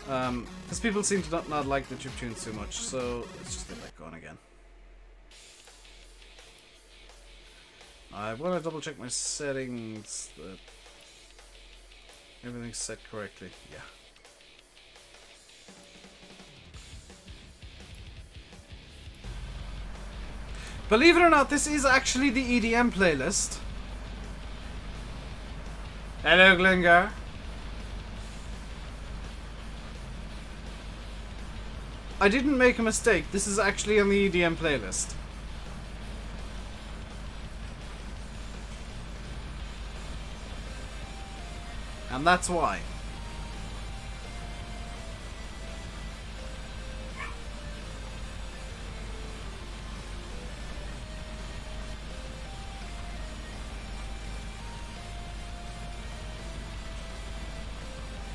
Because people seem to not like the chiptunes too much, so let's just get that going again. I want to double check my settings that everything's set correctly. Yeah. Believe it or not, this is actually the EDM playlist. Hello, Glengar. I didn't make a mistake. This is actually on the EDM playlist. And that's why.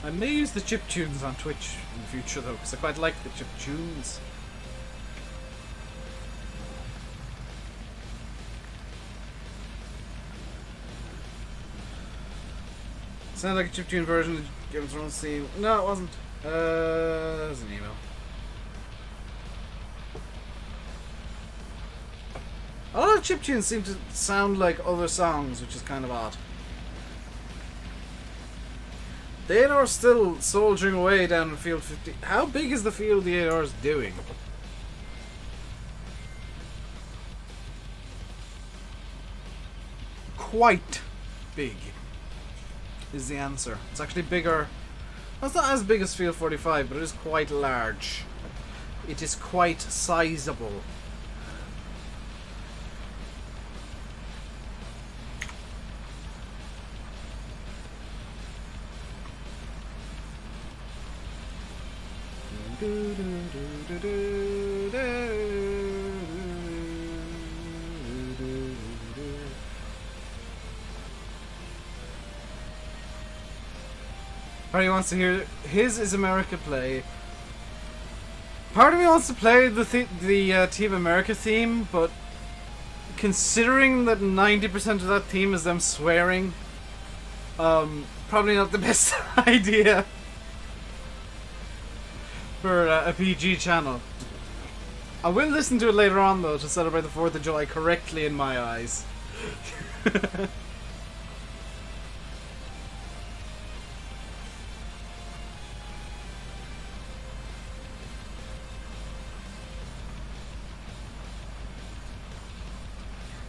I may use the chiptunes on Twitch in the future though, because I quite like the chiptunes. Sound like a chiptune version of Game of Thrones theme. No, it wasn't. That was an email. A lot of chiptunes seem to sound like other songs, which is kind of odd. The 8 hours still soldiering away down in field 50. How big is the field the 8 hours doing? Quite big is the answer. It's actually bigger. Well, it's not as big as field 45, but it is quite large. It is quite sizable. Party wants to hear his Is America play. Part of me wants to play the Team America theme, but considering that 90% of that theme is them swearing, probably not the best idea for a PG channel. I will listen to it later on though to celebrate the 4th of July correctly in my eyes.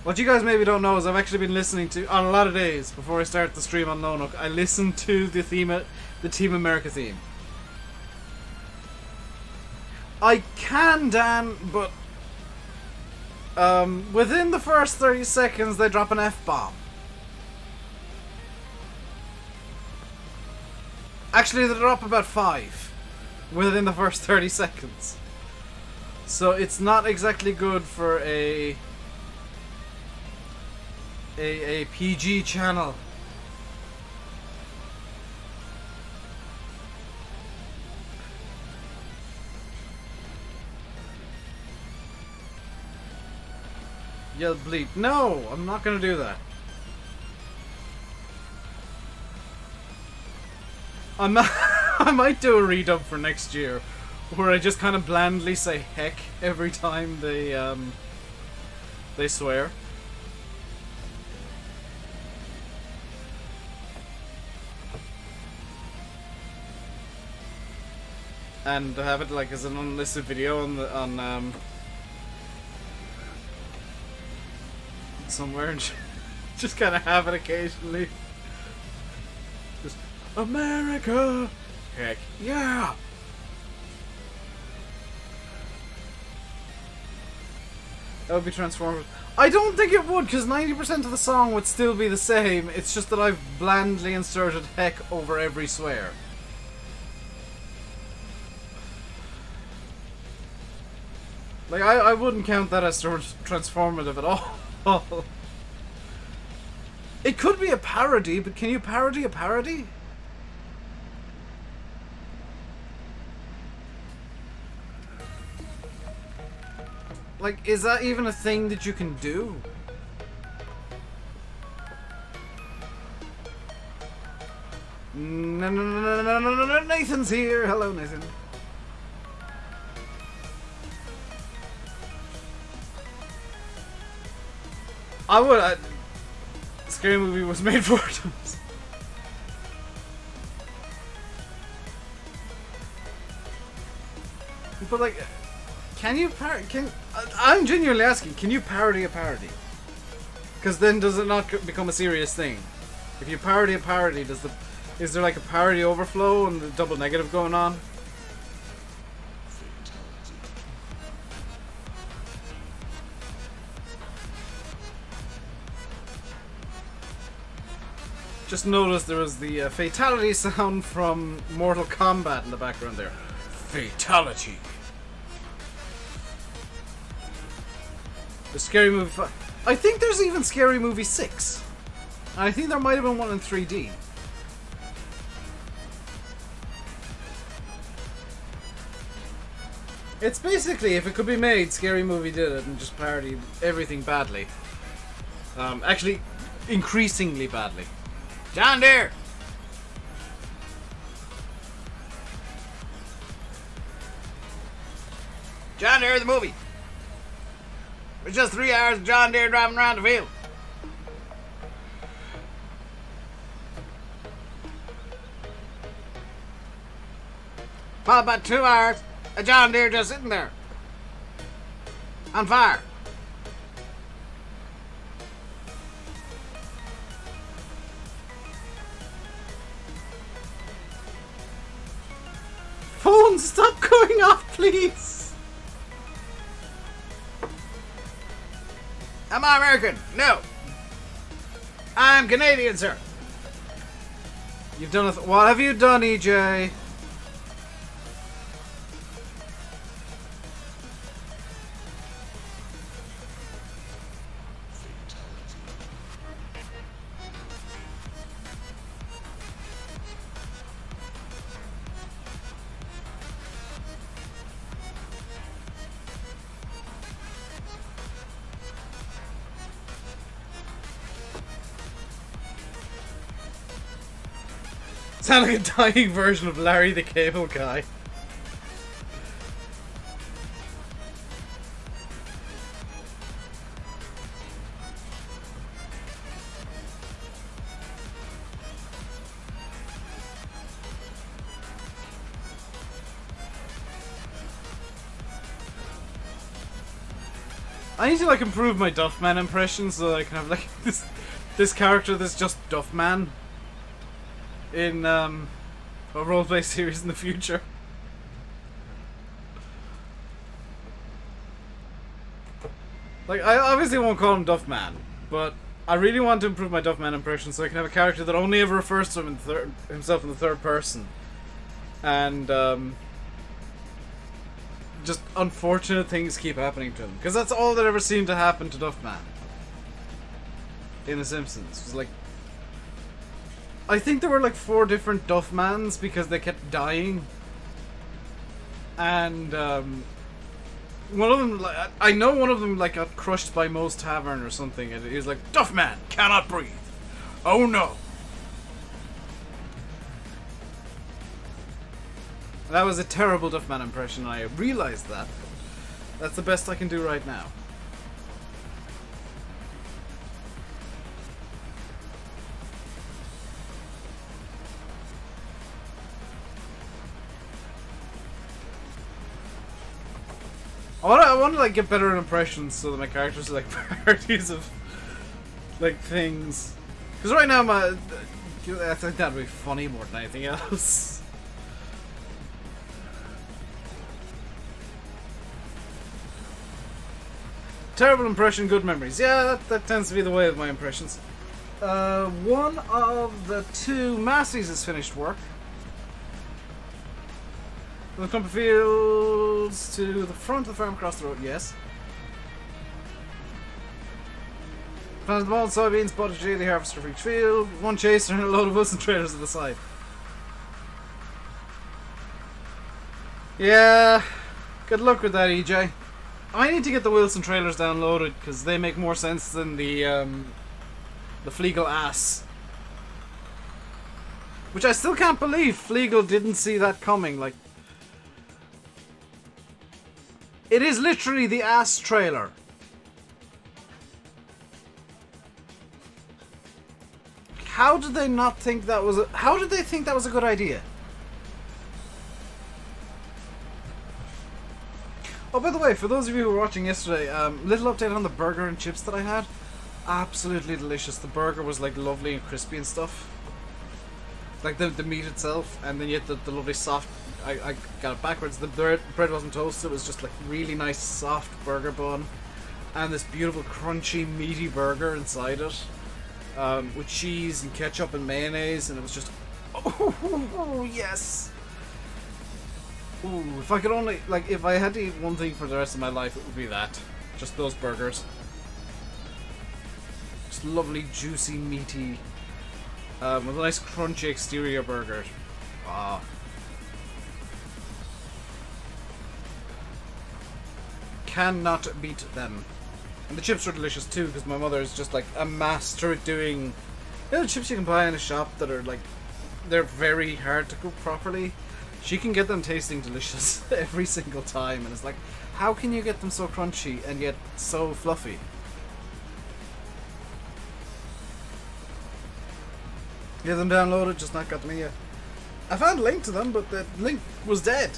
What you guys maybe don't know is I've actually been listening to, on a lot of days before I start the stream on Lone Oak, I listen to the Team America theme. I can, Dan, but within the first 30 seconds they drop an F-bomb. Actually, they drop about 5 within the first 30 seconds. So it's not exactly good for a PG channel. Yell bleep. No, I'm not gonna do that. I might do a redub for next year where I just kind of blandly say heck every time they swear. And have it like as an unlisted video on somewhere, and just kind of have it occasionally. Just America, heck yeah. That would be transformative. I don't think it would, because 90% of the song would still be the same. It's just that I've blandly inserted heck over every swear. Like, I wouldn't count that as transformative at all. It could be a parody, but can you parody a parody? Like, is that even a thing that you can do? No, Nathan's here. Hello, Nathan. I would. Scary Movie was made 4 times. But like, can you I'm genuinely asking, can you parody a parody? Because then does it not become a serious thing? If you parody a parody, is there like a parody overflow and the double negative going on? Just noticed there was the fatality sound from Mortal Kombat in the background there. Fatality. The Scary Movie 5. I think there's even Scary Movie 6. And I think there might have been one in 3D. It's basically, if it could be made, Scary Movie did it and just parodied everything badly. Actually, increasingly badly. John Deere! John Deere the movie. It's just 3 hours of John Deere driving around the field. Followed by 2 hours of John Deere just sitting there. On fire. Phone, stop going off, please. Am I American? No. I'm Canadian, sir. You've done a what have you done, EJ? Sound like a dying version of Larry the Cable Guy. I need to like improve my Duffman impression so that I can have like this character that's just Duffman in a roleplay series in the future. Like, I obviously won't call him Duffman, but I really want to improve my Duffman impression so I can have a character that only ever refers to himself in the third person. And just unfortunate things keep happening to him. Because that's all that ever seemed to happen to Duffman in The Simpsons. It was like, I think there were like 4 different Duffmans because they kept dying. And one of them, like, I know one of them like got crushed by Moe's Tavern or something, and he was like, Duffman cannot breathe. Oh no. That was a terrible Duffman impression, and I realized that. That's the best I can do right now. I want to like get better impressions so that my characters are like parodies of like things. Because right now I think that'd be funny more than anything else. Terrible impression, good memories. Yeah, that tends to be the way of my impressions. One of the 2 Massey's has finished work. From the clump of fields to the front of the farm across the road, yes. Planted the ball, soybeans, bought a daily harvester for each field, 1 chaser and a load of Wilson trailers at the side. Yeah, good luck with that, EJ. I need to get the Wilson trailers downloaded because they make more sense than the Fleagle ass. Which I still can't believe Fleagle didn't see that coming. Like, it is literally the ass trailer. How did they not think that was how did they think that was a good idea? Oh, by the way, for those of you who were watching yesterday, little update on the burger and chips that I had. Absolutely delicious. The burger was like lovely and crispy and stuff. Like the meat itself, and then you had the lovely soft, I got it backwards, the bread wasn't toasted, it was just like really nice soft burger bun. And this beautiful crunchy meaty burger inside it. With cheese and ketchup and mayonnaise, and it was just, oh yes! Ooh, if I could only, like, if I had to eat one thing for the rest of my life, it would be that. Just those burgers. Just lovely, juicy, meaty, with a nice crunchy exterior burger. Ah. Cannot beat them. And the chips are delicious too, because my mother is just like a master at doing, you know, the chips you can buy in a shop that are like, they're very hard to cook properly. She can get them tasting delicious every single time, and it's like, How can you get them so crunchy and yet so fluffy? Get them downloaded, just not got them in yet. I found a link to them, but the link was dead.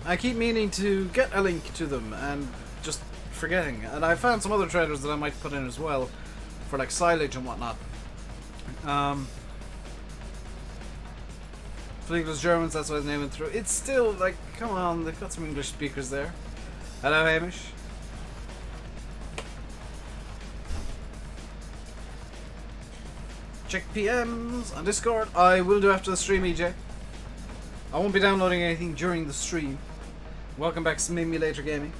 I keep meaning to get a link to them and just forgetting. And I found some other traders that I might put in as well for like silage and whatnot. Fleegless Germans, that's what I was naming through. It's still like, come on, they've got some English speakers there. Hello, Hamish. Check PMs on Discord. I will do after the stream, EJ. I won't be downloading anything during the stream. Welcome back, Simulator Gaming.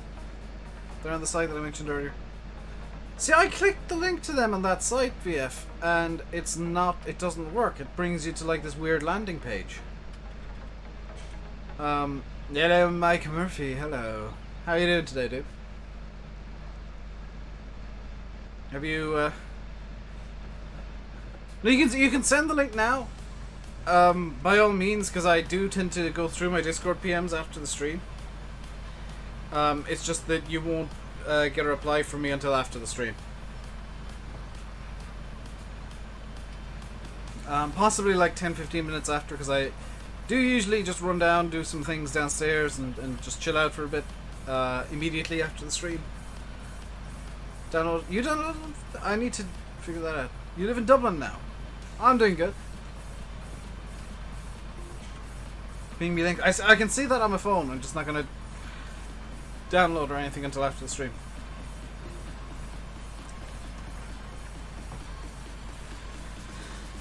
They're on the site that I mentioned earlier. See, I clicked the link to them on that site, VF, and it's not, it doesn't work. It brings you to like this weird landing page. Hello, Mike Murphy, hello. How are you doing today, dude? Have you, you can send the link now, by all means, because I do tend to go through my Discord PMs after the stream. It's just that you won't get a reply from me until after the stream. Possibly like 10-15 minutes after, because I do usually just run down, do some things downstairs, and just chill out for a bit immediately after the stream. You download? I need to figure that out. You live in Dublin now. I'm doing good. Ping me link. I can see that on my phone. I'm just not gonna download or anything until after the stream.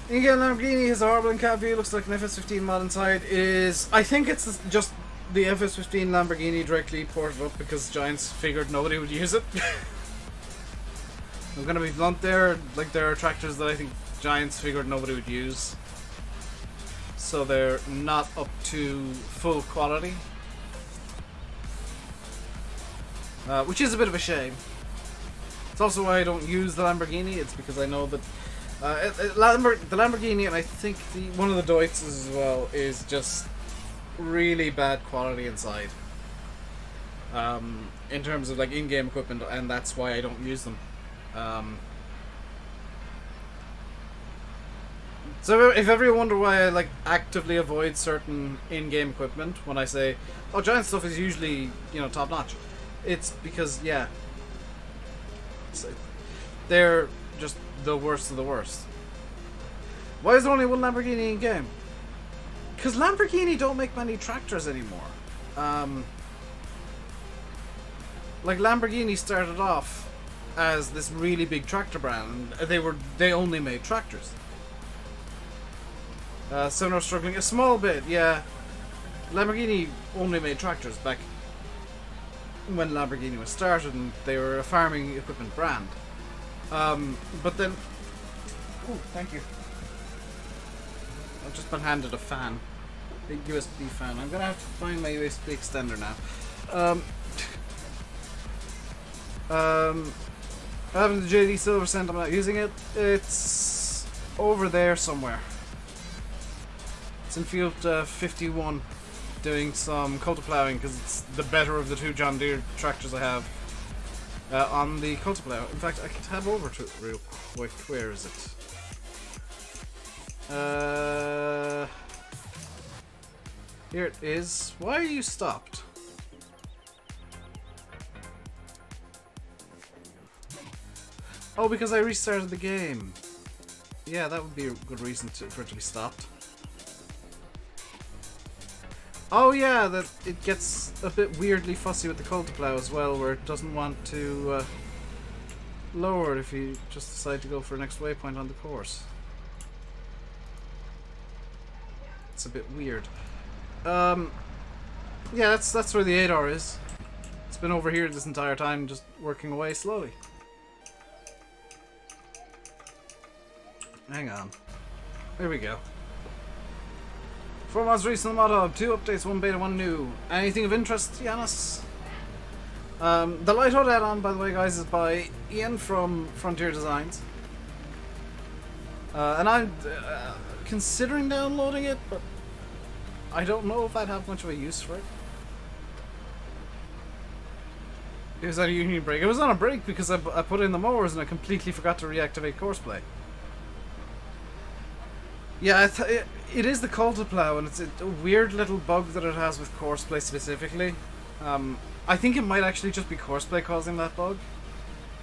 Again, Lamborghini has a horrible in-cab view. Looks like an FS15 mod inside. It is. I think it's just the FS15 Lamborghini directly ported up because Giants figured nobody would use it. I'm gonna be blunt there. Like, there are tractors that I think Giants figured nobody would use, so they're not up to full quality, which is a bit of a shame. It's also why I don't use the Lamborghini. It's because I know that the Lamborghini, and I think one of the Deutzes as well, is just really bad quality inside, in terms of like in-game equipment, and that's why I don't use them. So if ever you wonder why I like actively avoid certain in-game equipment when I say, oh, Giant stuff is usually, you know, top-notch, it's because, yeah, they're just the worst of the worst. Why is there only one Lamborghini in-game? Because Lamborghini don't make many tractors anymore. Like, Lamborghini started off as this really big tractor brand. They only made tractors. Sonar struggling a small bit, yeah. Lamborghini only made tractors back when Lamborghini was started, and they were a farming equipment brand. But then, oh, thank you. I've just been handed a fan, big USB fan. I'm gonna have to find my USB extender now. I have the JD Silver Cent. I'm not using it. It's over there somewhere. It's in field 51, doing some culti-plowing because it's the better of the two John Deere tractors I have on the culti-plow. In fact, I can tab over to it real quick. Where is it? Here it is. Why are you stopped? Oh, because I restarted the game. Yeah, that would be a good reason for it to be stopped. Oh yeah, that it gets a bit weirdly fussy with the culti-plow as well, where it doesn't want to lower it if you just decide to go for the next waypoint on the course. It's a bit weird. Yeah, that's where the 8R is. It's been over here this entire time, just working away slowly. Hang on. There we go. 4 mods released on the mod hub, 2 updates, 1 beta, 1 new. Anything of interest, Yanis? The Lighthead add-on, by the way, guys, is by Ian from Frontier Designs. And I'm considering downloading it, but I don't know if I'd have much of a use for it. It was on a union break. It was on a break because I put in the mowers and I completely forgot to reactivate courseplay. Yeah, it is the cultiplow, and it's a weird little bug that it has with courseplay specifically. I think it might actually just be courseplay causing that bug,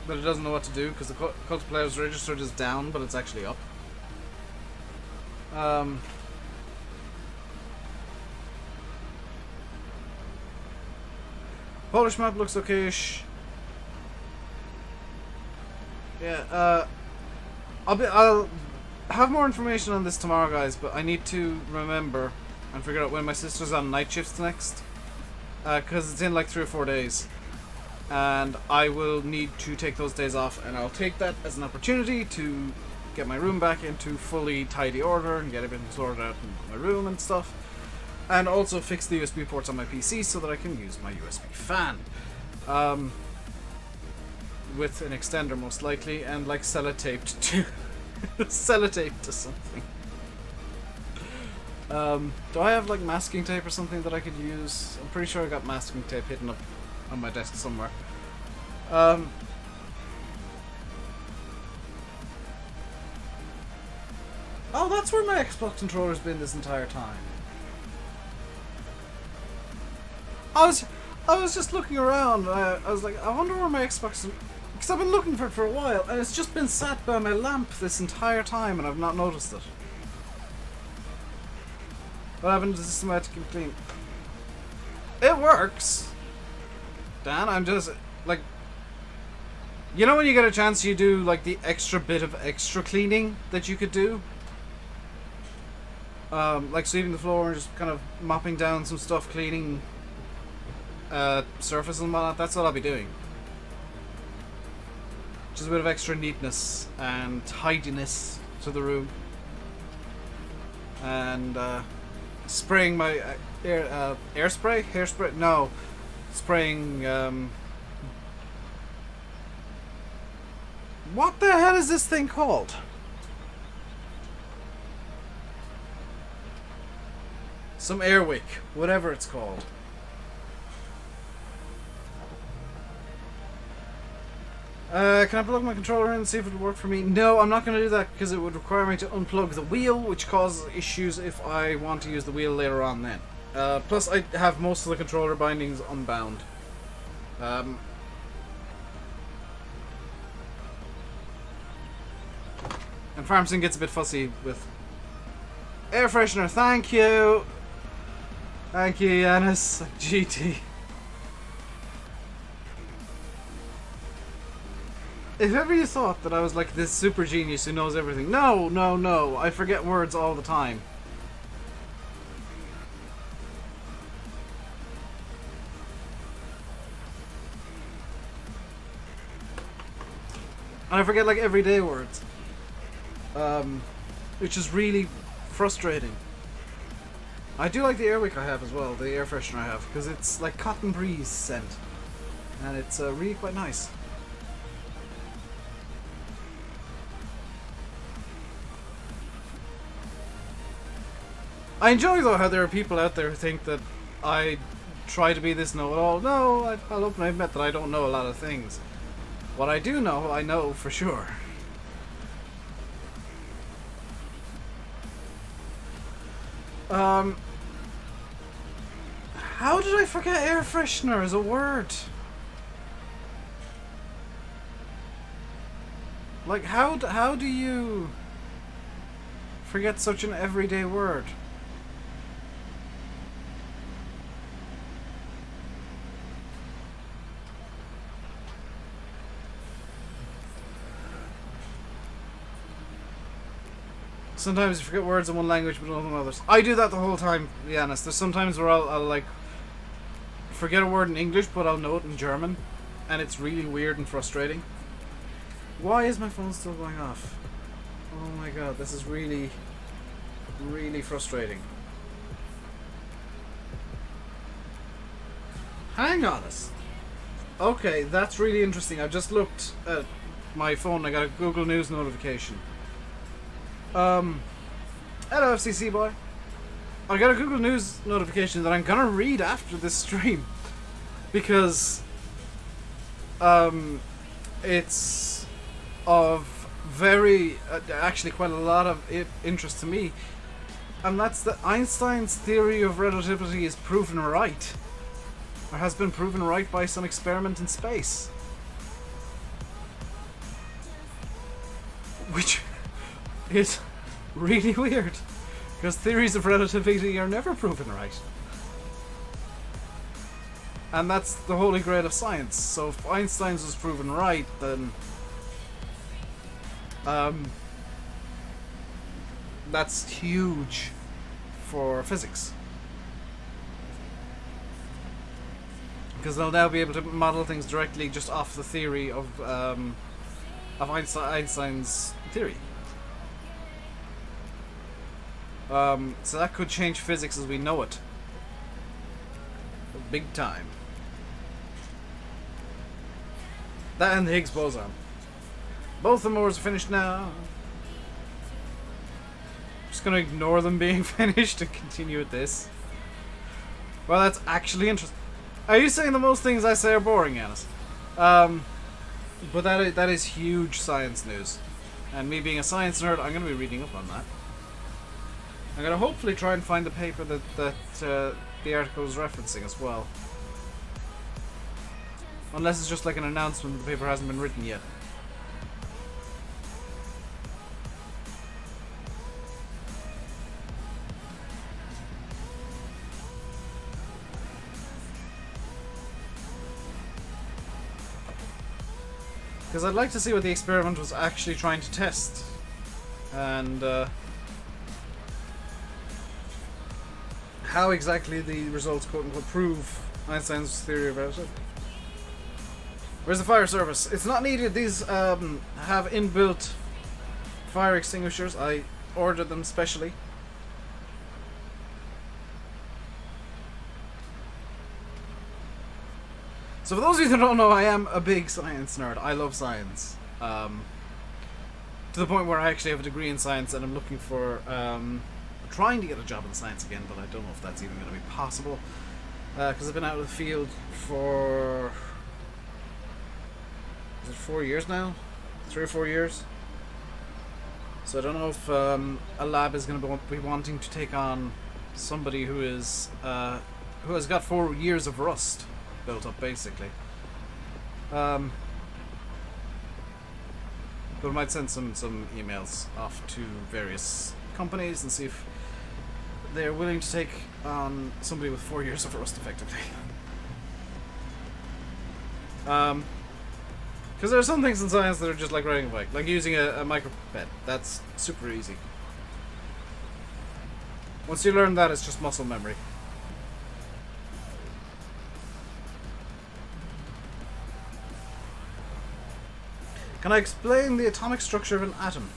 but it doesn't know what to do because the cultiplow is registered as down, but it's actually up. Polish map looks okay-ish. Yeah, I'll have more information on this tomorrow, guys, but I need to remember and figure out when my sister's on night shifts next. Because it's in like 3 or 4 days. And I will need to take those days off, and I'll take that as an opportunity to get my room back into fully tidy order and get everything sorted out in my room and stuff. And also fix the USB ports on my PC so that I can use my USB fan. With an extender most likely, and like sellotaped to sellotaped to something. Do I have like masking tape or something that I could use? I'm pretty sure I got masking tape hidden up on my desk somewhere. Oh, that's where my Xbox controller's been this entire time. I was just looking around. I was like, I wonder where my Xbox. Because I've been looking for it for a while, and it's just been sat by my lamp this entire time, and I've not noticed it. What happened to the systematic and clean? It works. Dan, I'm just like, you know when you get a chance, you do like the extra bit of extra cleaning that you could do. Like sweeping the floor and just kind of mopping down some stuff, cleaning surface and whatnot. That's what I'll be doing. Just a bit of extra neatness and tidiness to the room. And spraying my airspray? Hairspray? No. Spraying, what the hell is this thing called? Some Airwick, whatever it's called. Can I plug my controller in and see if it would work for me? No, I'm not going to do that because it would require me to unplug the wheel, which causes issues if I want to use the wheel later on then. Plus, I have most of the controller bindings unbound. And Farmson gets a bit fussy with air freshener. Thank you! Thank you, Yanis. GT. If ever you thought that I was like this super genius who knows everything, no, no, no. I forget words all the time. And I forget like everyday words. Which is really frustrating. I do like the Airwick I have as well, the air freshener I have, because it's like cotton breeze scent. And it's really quite nice. I enjoy though how there are people out there who think that I try to be this know-it-all. No, I'll openly admit that I don't know a lot of things. What I do know, I know for sure. How did I forget air freshener as a word? Like, how do you forget such an everyday word? Sometimes you forget words in one language but not in others. I do that the whole time, to be honest. There's sometimes where I'll like forget a word in English but I'll know it in German, and it's really weird and frustrating. Why is my phone still going off? Oh my god, this is really, really frustrating. Hang on us. Okay, that's really interesting. I've just looked at my phone. I got a Google News notification. Hello FCC boy. I got a Google News notification that I'm gonna read after this stream, because it's of very, actually quite a lot of interest to me, and that's that Einstein's theory of relativity is proven right, or has been proven right by some experiment in space. Which is really weird, because theories of relativity are never proven right. And that's the holy grail of science. So if Einstein's was proven right, then that's huge for physics. Because they'll now be able to model things directly just off the theory of Einstein's theory. So that could change physics as we know it. Big time. That and the Higgs boson. Both the mowers are finished now. Just gonna ignore them being finished and continue with this. Well, that's actually interesting. Are you saying the most things I say are boring, Yanis? But that is huge science news. And me being a science nerd, I'm gonna be reading up on that. I'm gonna hopefully try and find the paper that the article is referencing as well. Unless it's just like an announcement that the paper hasn't been written yet. Because I'd like to see what the experiment was actually trying to test. And how exactly the results quote-unquote prove Einstein's theory of relativity. Where's the fire service? It's not needed. These have inbuilt fire extinguishers. I ordered them specially. So for those of you that don't know, I am a big science nerd. I love science. To the point where I actually have a degree in science and I'm looking for trying to get a job in science again, but I don't know if that's even going to be possible. Because I've been out of the field for... is it 4 years now? 3 or 4 years? So I don't know if a lab is going to be wanting to take on somebody who is who has got 4 years of rust built up, basically. But I might send some emails off to various companies and see if they're willing to take on somebody with 4 years of rust, effectively. Because there are some things in science that are just like riding a bike, like using a micropipette. That's super easy. Once you learn that, it's just muscle memory. Can I explain the atomic structure of an atom?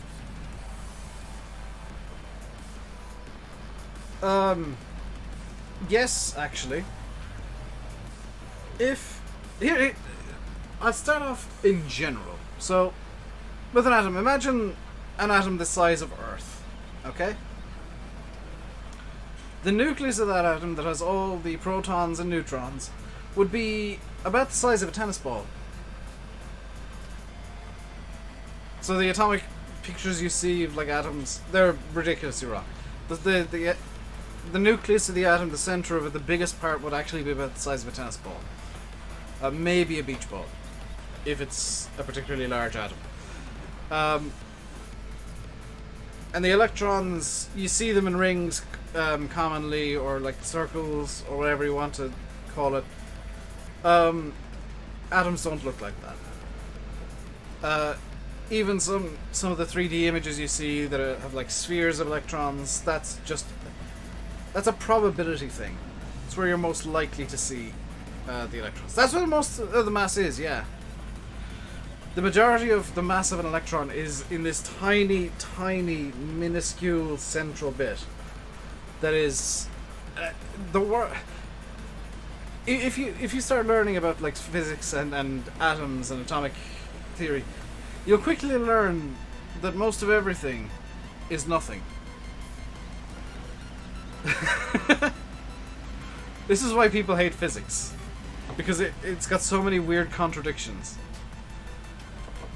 Yes, actually. I'll start off in general. So, with an atom, imagine an atom the size of Earth, okay? The nucleus of that atom that has all the protons and neutrons would be about the size of a tennis ball. So the atomic pictures you see of like atoms, they're ridiculously wrong. The nucleus of the atom, the center of it, the biggest part would actually be about the size of a tennis ball. Maybe a beach ball, if it's a particularly large atom. And the electrons, you see them in rings commonly, or like circles, or whatever you want to call it. Atoms don't look like that. Even some of the 3D images you see that have like spheres of electrons, that's a probability thing. It's where you're most likely to see the electrons. That's where most of the mass is, yeah. The majority of the mass of an electron is in this tiny, tiny, minuscule central bit. That is if you start learning about like physics and atoms and atomic theory, you'll quickly learn that most of everything is nothing. This is why people hate physics. Because it's got so many weird contradictions.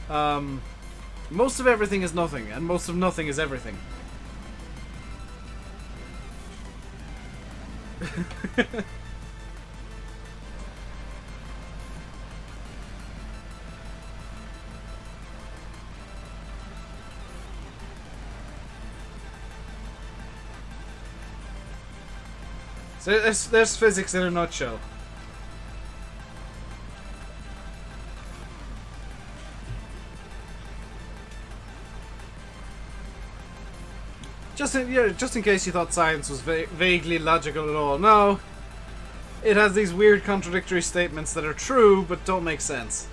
Most of everything is nothing, and most of nothing is everything. So there's physics in a nutshell. Just in case you thought science was vaguely logical at all. No, it has these weird contradictory statements that are true but don't make sense.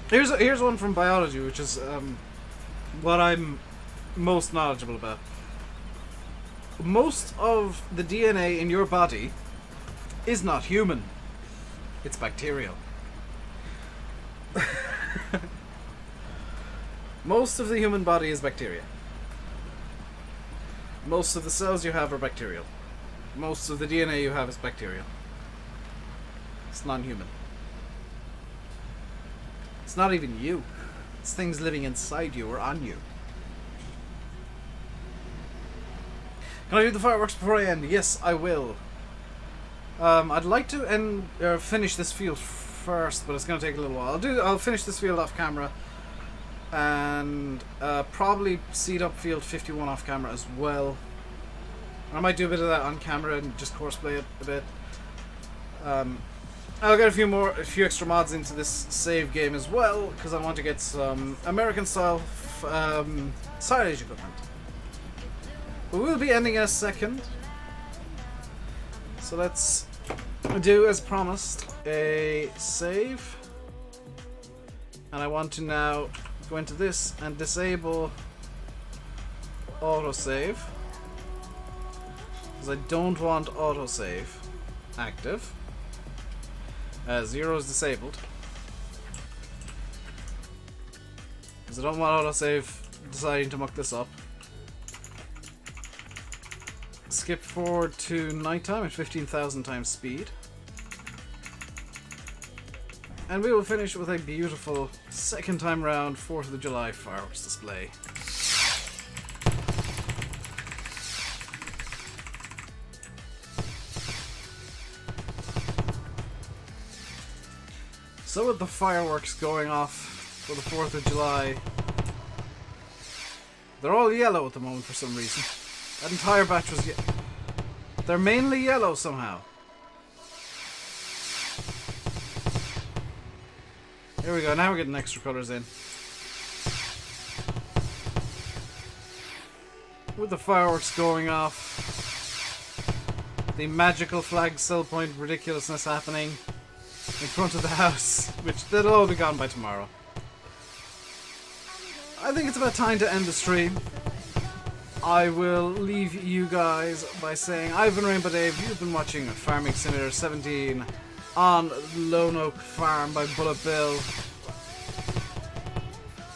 Here's one from biology, which is what I'm most knowledgeable about. Most of the DNA in your body is not human. It's bacterial. Most of the human body is bacteria. Most of the cells you have are bacterial. Most of the DNA you have is bacterial. It's non-human. It's not even you. It's things living inside you or on you. Can I do the fireworks before I end? Yes, I will. I'd like to finish this field first, but it's going to take a little while. I'll finish this field off camera, and probably seed up field 51 off camera as well. And I might do a bit of that on camera and just courseplay it a bit. I'll get a few extra mods into this save game as well, because I want to get some American style silage equipment. But we'll be ending in a second, so let's do as promised a save, and I want to now go into this and disable autosave, because I don't want autosave active. 0 is disabled, because I don't want autosave deciding to muck this up. Skip forward to nighttime at 15,000 times speed. And we will finish with a beautiful second time round 4th of July fireworks display. So with the fireworks going off for the 4th of July, they're all yellow at the moment for some reason. That entire batch was they're mainly yellow somehow. Here we go, now we're getting extra colours in. With the fireworks going off, the magical flag sell point ridiculousness happening in front of the house, which that'll all be gone by tomorrow. I think it's about time to end the stream. I will leave you guys by saying I've been RainbowDave, you've been watching Farming Simulator 17 on Lone Oak Farm by BulletBill.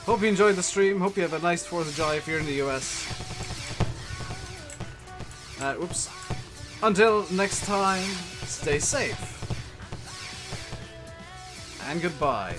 Hope you enjoyed the stream, hope you have a nice 4th of July if you're in the US. Oops. Until next time, stay safe. And goodbye.